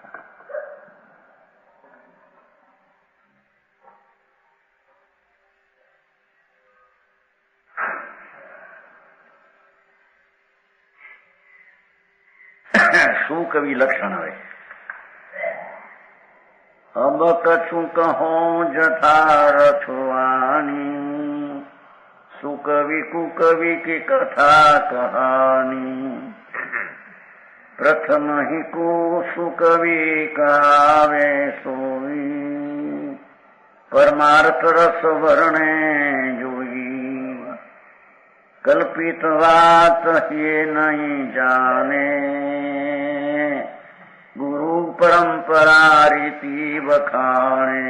શું કવિ લક્ષણ હવે? અબ કછું કહો જથારથવાણી, સુકવિ કુકવિ કી કથા કહાની. પ્રથમ હિ કો સુકવિ કહાવે સોઈ, પરમાર્થ રસ વર્ણે જોઈ. કલ્પિત વાત ये नहीं जाने, ગુરુ પરંપરા રીતિ વખાણે.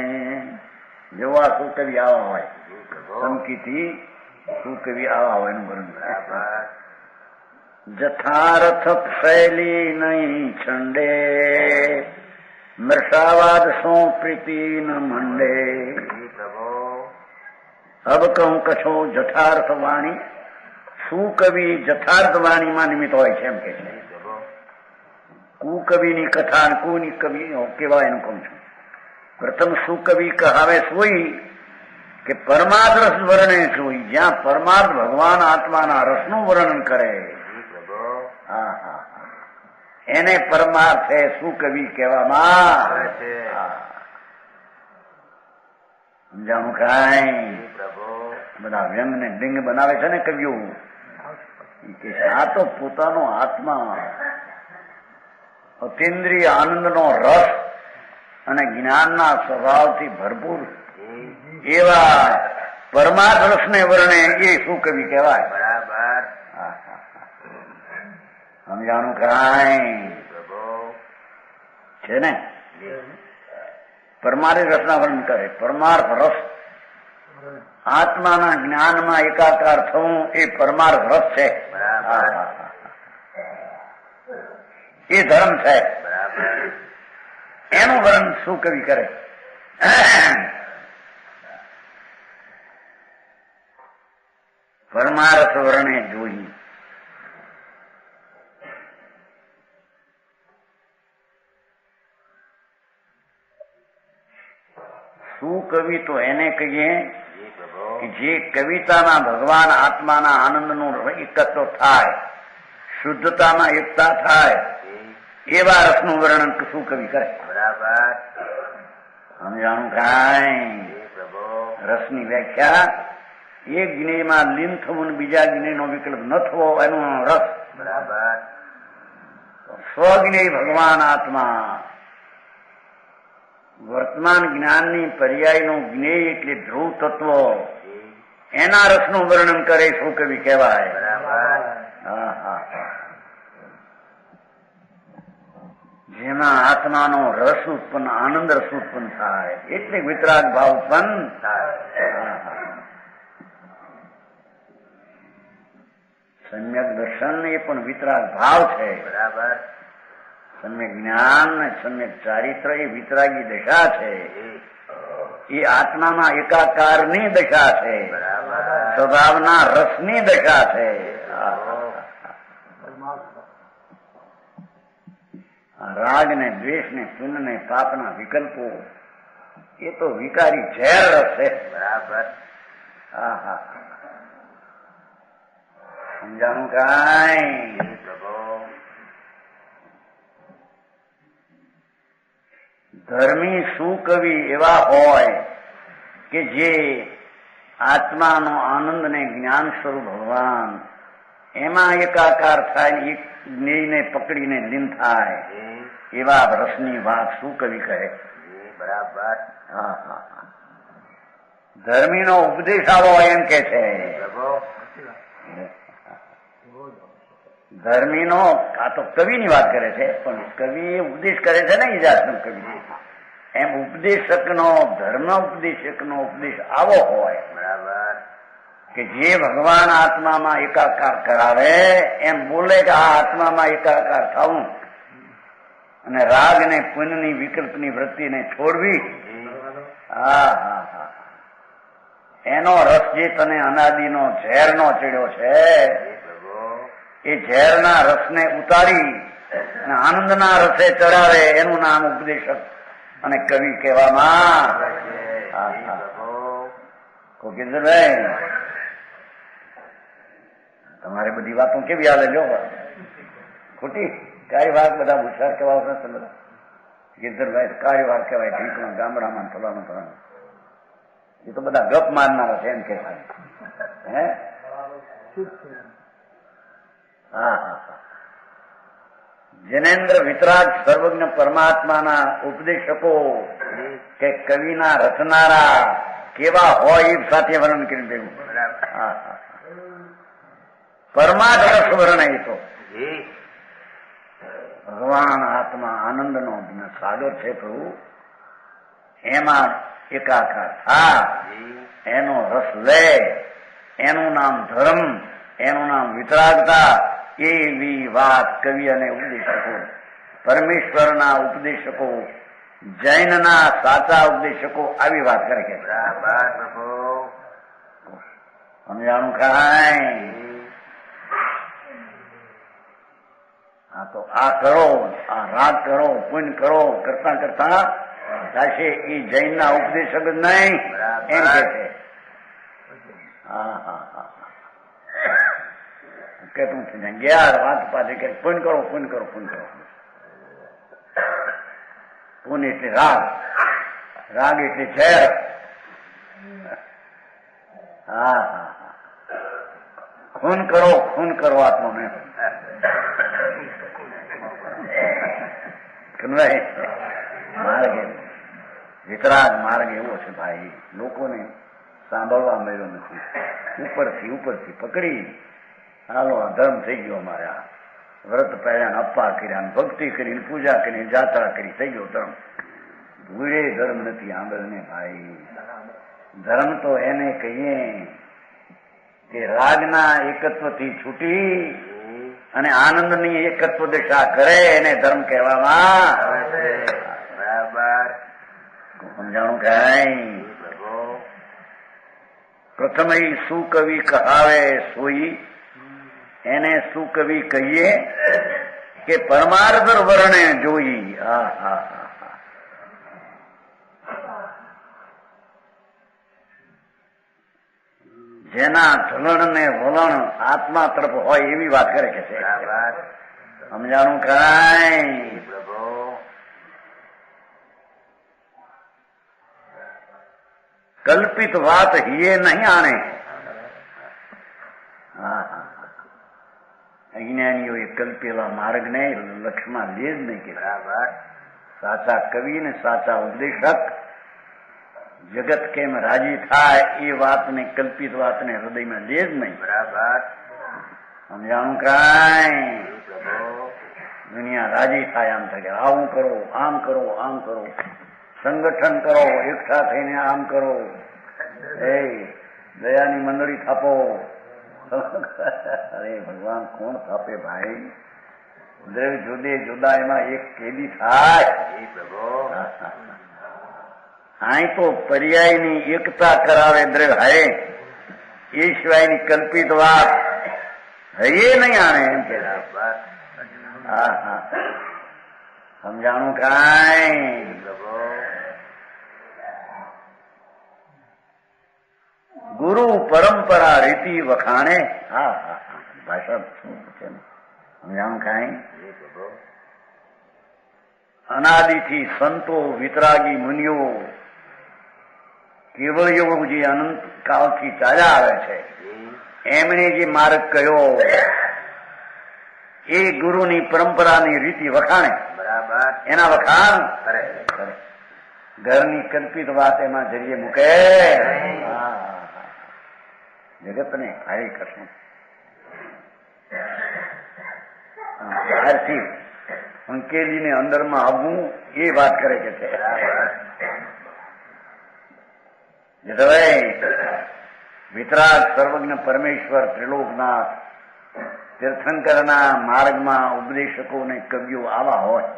જેવા શું કવિ આવા હોય, ધમકીથી શું કવિ આવા હોય એનું વર્ણન. જથારથ ફૈલી નહીં છંડે, મૃષાવાદ સો પ્રીતિ ન મંડે. અબ કહું કછો જથાર્થ વાણી. સુકવિ જથાર્થ વાણીમાં નિમિત્ત હોય છે. એમ કે છે કુકવિની કથા અને કુની કવિ કેવા એનું કહું છું. પ્રથમ સુકવિ કહાવે સોઈ, કે પરમાર્થ રસ વર્ણે સોઈ. જ્યાં પરમાર્થ ભગવાન આત્માના રસનું વર્ણન કરે, હા હા, એને પરમાર્થ છે સુકવિ કહેવામાં આવે છે. સમજાણું કાંઈ? બધા વ્યંગ ને ડિંગ બનાવે છે ને કવિઓ, કે આ તો પોતાનો આત્મા અતિન્દ્રિય આનંદનો રસ અને જ્ઞાનના સ્વભાવથી ભરપૂર એવા પરમાર્થ રસને વર્ણે એ શું કવિ કહેવાય. બરાબર. સમજાણું કાંઈ? છે ને પરમાર્થ રસના વર્ણન કરે. પરમાર્થ રસ, આત્માના જ્ઞાનમાં એકાકાર થવું એ પરમાર્થ રસ છે. એ ધર્મ છે. એનું વર્ણન શું કવિ કરે? પરમાર્થ વર્ણે જોઈ. શું કવિ તો એને કહીએ કે જે કવિતામાં ભગવાન આત્માના આનંદનું એકત્વ થાય, શુદ્ધતામાં એકતા થાય, એવા રસનું વર્ણન શું કવિ કરે. બરાબર. સમજાણું કાંઈ? રસની વ્યાખ્યા એક જ્ઞેયમાં લીન થવું, બીજા જ્ઞેયનો વિકલ્પ ન થવો, એનો રસ. બરાબર. સ્વજ્ઞેય ભગવાન આત્મા, વર્તમાન જ્ઞાનની પર્યાયનું જ્ઞેય એટલે ધ્રુવ તત્વ, એના રસનું વર્ણન કરે શું કવિ કહેવાય. હા હા. જેમાં આત્માનો રસ ઉત્પન્ન, આનંદ રસ ઉત્પન્ન થાય એટલે વિતરાગ ભાવ ઉત્પન્ન થાય. સમ્યક દર્શન એ પણ વિતરાગ ભાવ છે. બરાબર. સમ્યક જ્ઞાન ને સમ્યક ચારિત્ર એ વિતરાગી દશા છે. એ આત્મામાં એકાકારની દશા છે. સ્વભાવના રસની દશા છે. રાગ ને દ્વેષ ને પુણ્ય ને પાપના વિકલ્પો એ તો વિકારી ઝેર રસ છે. બરાબર. હા હા સમજાણું કાંઈ? ધર્મી સુકવિ એવા હોય કે જે આત્માનો આનંદ ને જ્ઞાન સ્વરૂપ ભગવાન એમાં એકાકાર થાય, એક જ્ઞેયને પકડીને લીન થાય એવા રસની વાત સુકવિ કહે. બરાબર. હા હા હા ધર્મીનો ઉપદેશ આવો એમ કે છે. ધર્મીનો આ તો કવિની વાત કરે છે, પણ કવિ ઉપદેશ કરે છે ને એ જાતનો કવિ. એમ ઉપદેશકનો ધર્મ ઉપદેશકનો ઉપદેશ આવો હોય બરાબર કે જે ભગવાન આત્મામાં એકાકાર કરાવે એમ બોલે કે આ આત્મામાં એકાકાર થવું અને રાગ ને પુણ્યની વિકલ્પની વૃત્તિને છોડવી. હા હા હા એનો રસ જે તને અનાદિનો ઝેરનો ચડ્યો છે એ ઝેરના રસને ઉતારી અને આનંદના રસે ચડાવે એનું નામ ઉપદેશક અને કવિ કહેવામાં. કોકિન્દ્રભાઈ તમારે બધી વાતો કેવી આવે જો ખોટી કઈ વાત બધા હોશિયાર કહેવા બધા ગિરધરભાઈ કઈ વાત કહેવાય ઢીકણા ગામડામાં ફલાનું ફલાનું એ તો બધા ગપ મારનારા છે એમ કે હે. હા હા જનેન્દ્ર વિતરાગ સર્વજ્ઞ પરમાત્માના ઉપદેશકો કે કવિના રચનારા કેવા હોય એ સાથે વર્ણન કરી દેવું. હા હા પરમાર્થ રસ વર્ણન એ તો ભગવાન આત્મા આનંદનો સાગર છે પ્રભુ એમાં એકાકાર થા એનો રસ લે એનું નામ ધર્મ એનું નામ વિતરાગતા એવી વાત કવિ અને ઉપદેશકો પરમેશ્વરના ઉપદેશકો જૈનના સાચા ઉપદેશકો આવી વાત કરે છે. સમજાણું કાંઈ? હા તો આ કરો આ રાગ કરો પુણ્ય કરો કરતા કરતા થશે એ જૈનના ઉપદેશક જ નહીં એમ કે છે. હા હા હા કે તું ગયા વાત પાછી કે પુણ્ય કરો પુણ્ય કરો પુણ્ય કરો. પુણ્ય એટલે રાગ, રાગ એટલે ઝેર. હા હા હા ખૂન કરો આત્માને. માર્ગ વિતરાગ માર્ગ એવો છે ભાઈ લોકોને સાંભળવા મળ્યો નથી. ઉપરથી પકડી હાલો આ ધર્મ થઈ ગયો અમારે. આ વ્રત પહેર્યા અપ્પા કર્યા ભક્તિ કરીને પૂજા કરીને જાત્રા કરી થઈ ગયો ધર્મ. ભૂલે ધર્મ નથી આંબળને ભાઈ. ધર્મ તો એને કહીએ કે રાગના એકત્વથી છૂટી અને આનંદની એકત્વ દિશા કરે એને ધર્મ કહેવામાં. સમજાણું કઈ? પ્રથમ સુકવિ કહાવે સોઈ એને સુકવિ કહીએ કે પરમાર્થ વર્ણે જોઈ. હા હા હા જેના ઢલણ ને વલણ આત્મા તરફ હોય એવી વાત કરે કે છે. સમજાણું કાંઈ? કલ્પિત વાત હિયે નહીં આણે. અજ્ઞાનીઓએ કલ્પેલા માર્ગને લક્ષ્યમાં લે જ નહીં કે સાચા કવિ ને સાચા ઉપદેશક જગત કેમ રાજી થાય એ વાતને કલ્પિત વાતને હૃદયમાં લે જ નહીં. બરાબર સમજાણું કાંઈ? દુનિયા રાજી થાય આમ થાય આવું કરો આમ કરો આમ કરો સંગઠન કરો એકઠા થઈને આમ કરો એ દયાની મંડળી થાપો. અરે ભગવાન કોણ થાપે ભાઈ? દ્રવ જુદે જુદા એમાં એક કેદી થાય. અહીં તો પર્યાયની એકતા કરાવે દ્રવ હાય એ સિવાયની કલ્પિત વાત હૈયે નહીં આણે એમ કે બરાબર. હા હા સમજાણું કાંઈ ગુરુ પરંપરા રીતિ વખાણે. હા હા હા ભાષા શું છે સમજાણું કાંઈ. અનાદિથી સંતો વિતરાગી મુનિઓ કેવળીઓ જે અનંત કાળથી ચાલ્યા આવે છે એમણે જે માર્ગ કયો એ ગુરુની પરંપરાની રીતિ વખાણે. બરાબર. એના વખાણ કરે. ઘરની કલ્પિત વાત એમાં જરીએ મૂકે. જગતને ખાલી કરશું બહારથી અંકેલીને અંદરમાં આવવું એ વાત કરે કે છે. વિતરાગ સર્વજ્ઞ પરમેશ્વર ત્રિલોકનાથ તીર્થંકરના માર્ગમાં ઉપદેશકો ને કવિઓ આવા હોય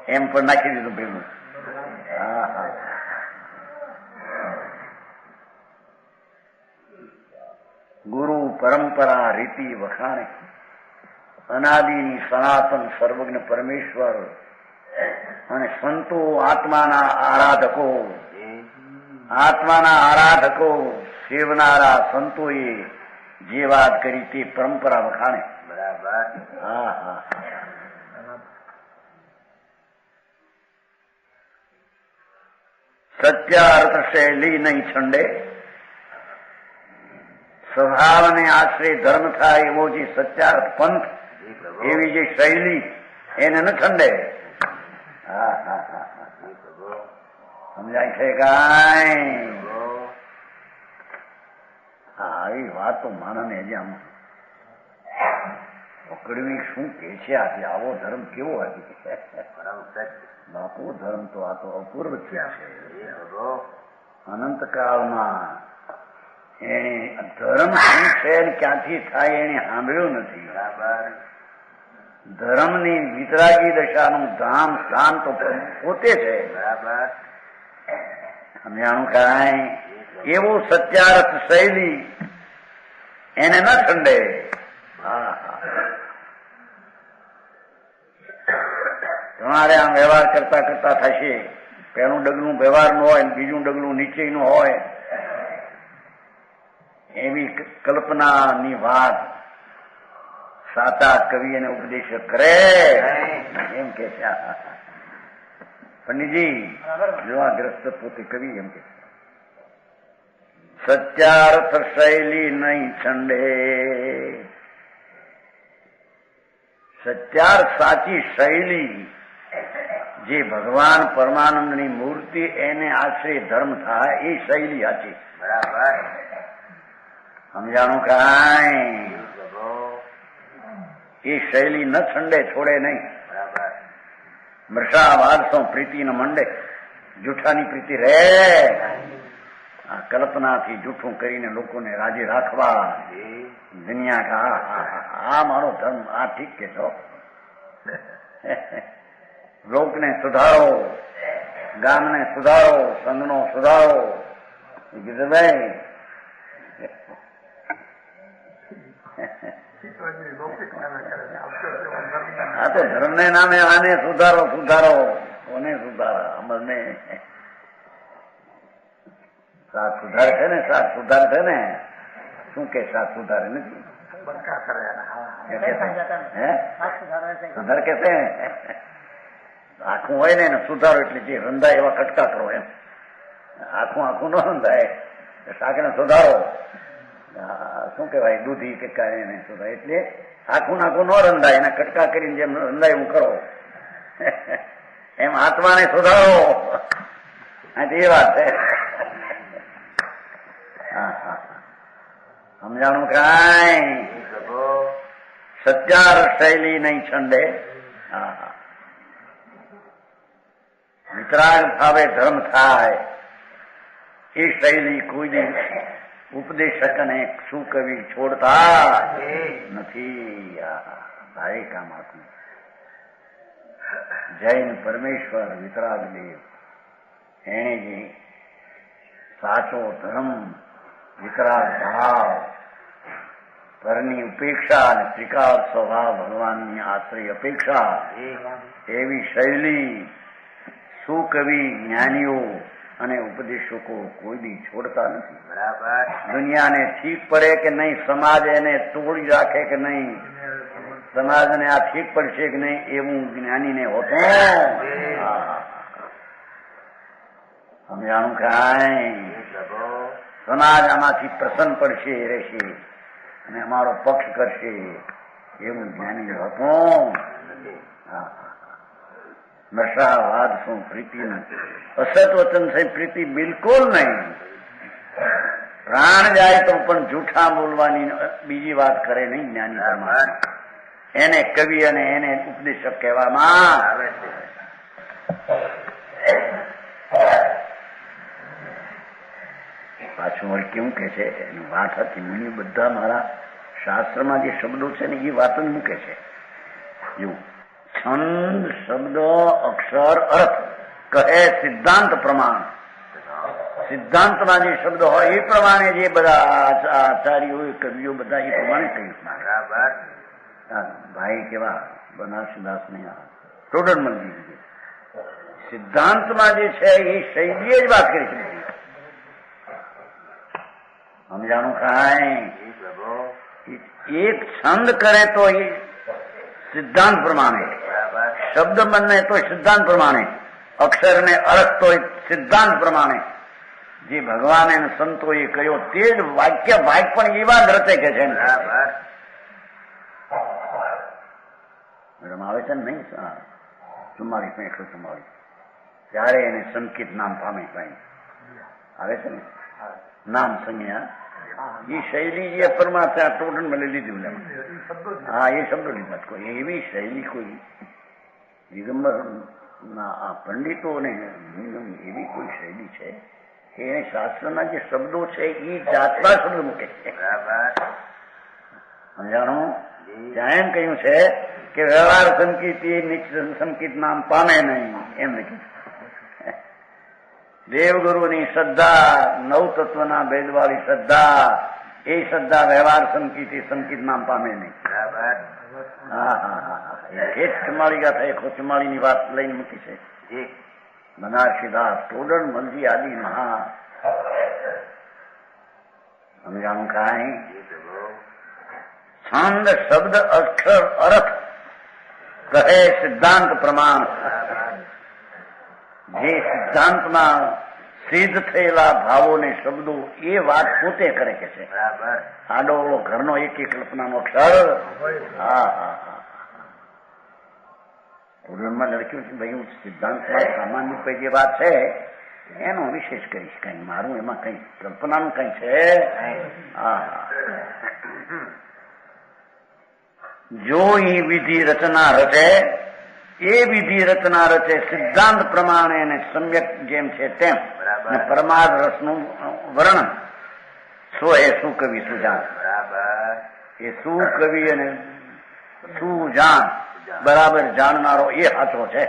એમ પણ નાખી દીધું ભેગું. હા હા ગુરુ પરંપરા રીતિ વખાણે અનાદિની સનાતન સર્વજ્ઞ પરમેશ્વર અને સંતો આત્માના આરાધકો સેવનારા સંતોએ જે વાત કરી તે પરંપરા વખાણે. બરાબર. હા હા સત્યાર્થ શૈલી નહીં છંડે. સ્વભાવને આશ્રે ધર્મ થાય એવો જે સત્યાર્થ પંથ એવી જે શૈલી એને ન છંડે. હા હા હા સમજાય છે કાંઈ. હા આવી વાત તો માણસને હજી આમ પકડવી શું કે છે. આજે આવો ધર્મ કેવો હતી બાપુ. ધર્મ તો આ તો અપૂર્વ છે. અનંત કાળમાં એને ધર્મ શું છે ક્યાંથી થાય એને સાંભળ્યું નથી. ધર્મની વિતરાગી દશાનું ધામ સ્થાન તો પોતે છે. બરાબર. સમજાણું કાંઈ. એવું સત્યાર્થ શૈલી એને ન ઠંડે. હા હા તમારે આમ વ્યવહાર કરતા કરતા થશે. પહેલું ડગલું વ્યવહારનું હોય બીજું ડગલું નીચેનું હોય એવી કલ્પનાની વાત સાચા કવિ અને ઉપદેશક કરે એમ કે છે. પંડિતજી જો આ ગ્રસ્ત પોતે કવિ એમ કે સત્યાર્થ શૈલી નહીં છંડે. સત્યાર્થ સાચી શૈલી જે ભગવાન પરમાનંદની મૂર્તિ એને આશ્રય ધર્મ થાય એ શૈલી સાચી. બરાબર. સમજાણું કાંઈ. એ શૈલી ન છંડે છોડે નહીં. બરાબર. મૃષા વાદસો પ્રીતિ ન મંડે. જૂઠાની પ્રીતિ રે. આ કલ્પનાથી જૂઠું કરીને લોકોને રાજી રાખવા દુનિયા કા આ મારો ધર્મ આ ઠીક કે છો. લોકને સુધારો, ગામને સુધારો, સંઘનો સુધારો. કીધું ભાઈ આ તો ધર્મને નામે આને સુધારો સુધારો કોને સુધારા અમરને સાત સુધારે છે ને. સાત સુધાર છે ને શું કે સાત સુધારે નથી. સુધાર કે છે આખું હોય ને સુધારો એટલે જે રંધાય એવા કટકા કરો એમ. આખું ન રંધાય શાકને સુધારો. શું કેવાય દૂધી કે કાંઈ એને સુધાય એટલે આખું ન રંધાય એના કટકા કરીને જેમ રંધાય એવું કરો એમ આત્માને સુધારો. એ વાત છે. સમજાણું કાંઈ. સત્યાર્થ શૈલી નહીં છંડે. વિતરાગ ભાવે ધર્મ થાય એ શૈલી કોઈ દિવસ ઉપદેશક અને સુકવિ છોડતા નથી. ભાઈ કામ આપ્યું. જૈન પરમેશ્વર વિતરાગ દેવ એને જે સાચો ધર્મ વિકરાળ ભાવ, પરની ઉપેક્ષા અને ત્રિકાળ સ્વભાવ, ભગવાનની આશ્રય અપેક્ષા, એવી શૈલી સુકવિ, જ્ઞાનીઓ અને ઉપદેશકો કોઈ દી છોડતા નથી. બરાબર. દુનિયાને ઠીક પડે કે નહીં, સમાજ એને તોડી રાખે કે નહીં, સમાજને આ ઠીક પડશે કે નહીં, એવું જ્ઞાનીને હોતું. સમજાણું કાંઈ સમાજ આમાંથી પ્રસન્ન પડશે, રહેશે અને અમારો પક્ષ કરશે, એવું જ્ઞાની હતું. નશાવાદ શું પ્રીતિ નથી, અસત વચન છે પ્રીતિ બિલકુલ નહીં. પ્રાણ જાય તો પણ જૂઠા બોલવાની બીજી વાત કરે નહીં જ્ઞાની પરમાત્મા. એને કવિ અને એને ઉપદેશક કહેવામાં આવે છે. પાછું વળી કેવું કે છે, એની વાત હતી, મુનિ બધા મારા શાસ્ત્રમાં જે શબ્દો છે ને એ વાત જ મૂકે છે. એવું છંદ, શબ્દ, અક્ષર, અર્થ કહે સિદ્ધાંત પ્રમાણ. સિદ્ધાંતમાં જે શબ્દ હોય એ પ્રમાણે જે બધા આચાર્યો કવિઓ બધા એ પ્રમાણે કહ્યું. ભાઈ કેવા બનારસદાસ ને ટોડરમલજી સિદ્ધાંતમાં જે છે એ શૈલીએ જ વાત કરી છે. સમજાણું કાંઈ? એક છંદ કરે તો એ સિદ્ધાંત પ્રમાણે, શબ્દ બને તો સિદ્ધાંત પ્રમાણે, અક્ષર ને અર્થ તો સિદ્ધાંત પ્રમાણે. જે ભગવાને સંતોએ કહ્યો તે જ વાક્ય પણ એવા જ રચે કે છે. મેડમ આવે છે ને નહીં 44 ત્યારે એને સંકિત નામ પામે આવે છે ને નામ સંજ્ઞા. એ શૈલી જે પરમાત્મા ટોટલ મને લીધી. હા, એ શબ્દો લીધા. કોઈ એવી શૈલી કોઈ દિગંબર ના આ પંડિતોને એવી કોઈ શૈલી છે કે એને શાસ્ત્રના જે શબ્દો છે એ જાતના શબ્દ મૂકે છે. સમજાણું? ત્યાં એમ કહ્યું છે કે વ્યવહાર સંકિત સંકિત નામ પામે નહીં, એમ લખ્યું. દેવગુરુની શ્રદ્ધા, નવ તત્વના ભેદવાળી શ્રદ્ધા, એ શ્રદ્ધા વ્યવહાર સંકિત સંકિત નામ પામે નહીં. હા હા હા, એ ચુમ્માળી ગાથા એ ચુમ્માળીની વાત લઈને મૂકી છે. બનારસીદાસ, ટોડરમલજી આદિ મહા. સમજાણું કાંઈ? છંદ, શબ્દ, અક્ષર, અર્થ કહે સિદ્ધાંત પ્રમાણ. જે સિદ્ધાંતમાં સિદ્ધ થયેલા ભાવો ને શબ્દો એ વાત પોતે કરે કે છે. આડો ઘરનો એક કલ્પનાનો અક્ષર. હા હા હા, પૂર્વમાં લખ્યું છે ભાઈ હું સિદ્ધાંતમાં સામાન્ય કોઈ જે વાત છે એનો વિશેષ કરીશ, કઈ મારું એમાં કઈ કલ્પનાનું કઈ છે. હા, જો એ વિધિ રચના રચે, એ વિધિ રચના રચે સિદ્ધાંત પ્રમાણે અને સમ્યક જેમ છે તેમ, પરમાર્થ રસનું વર્ણન સો એ સુકવિ સુજાન. એ સુકવિ અને સુજાન બરાબર જાણનારો એ સાચો છે.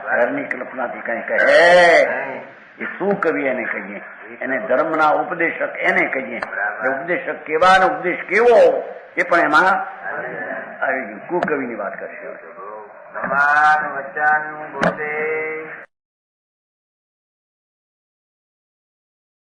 ઘરની કલ્પનાથી કઈ કહે એ સુકવિ એને કહીએ, એને ધર્મના ઉપદેશક એને કહીએ. ઉપદેશક કેવા અને ઉપદેશ કેવો એ પણ એમાં આવી ગયું. કુકવિની વાત કરશે. ભગવાન વચન બોલે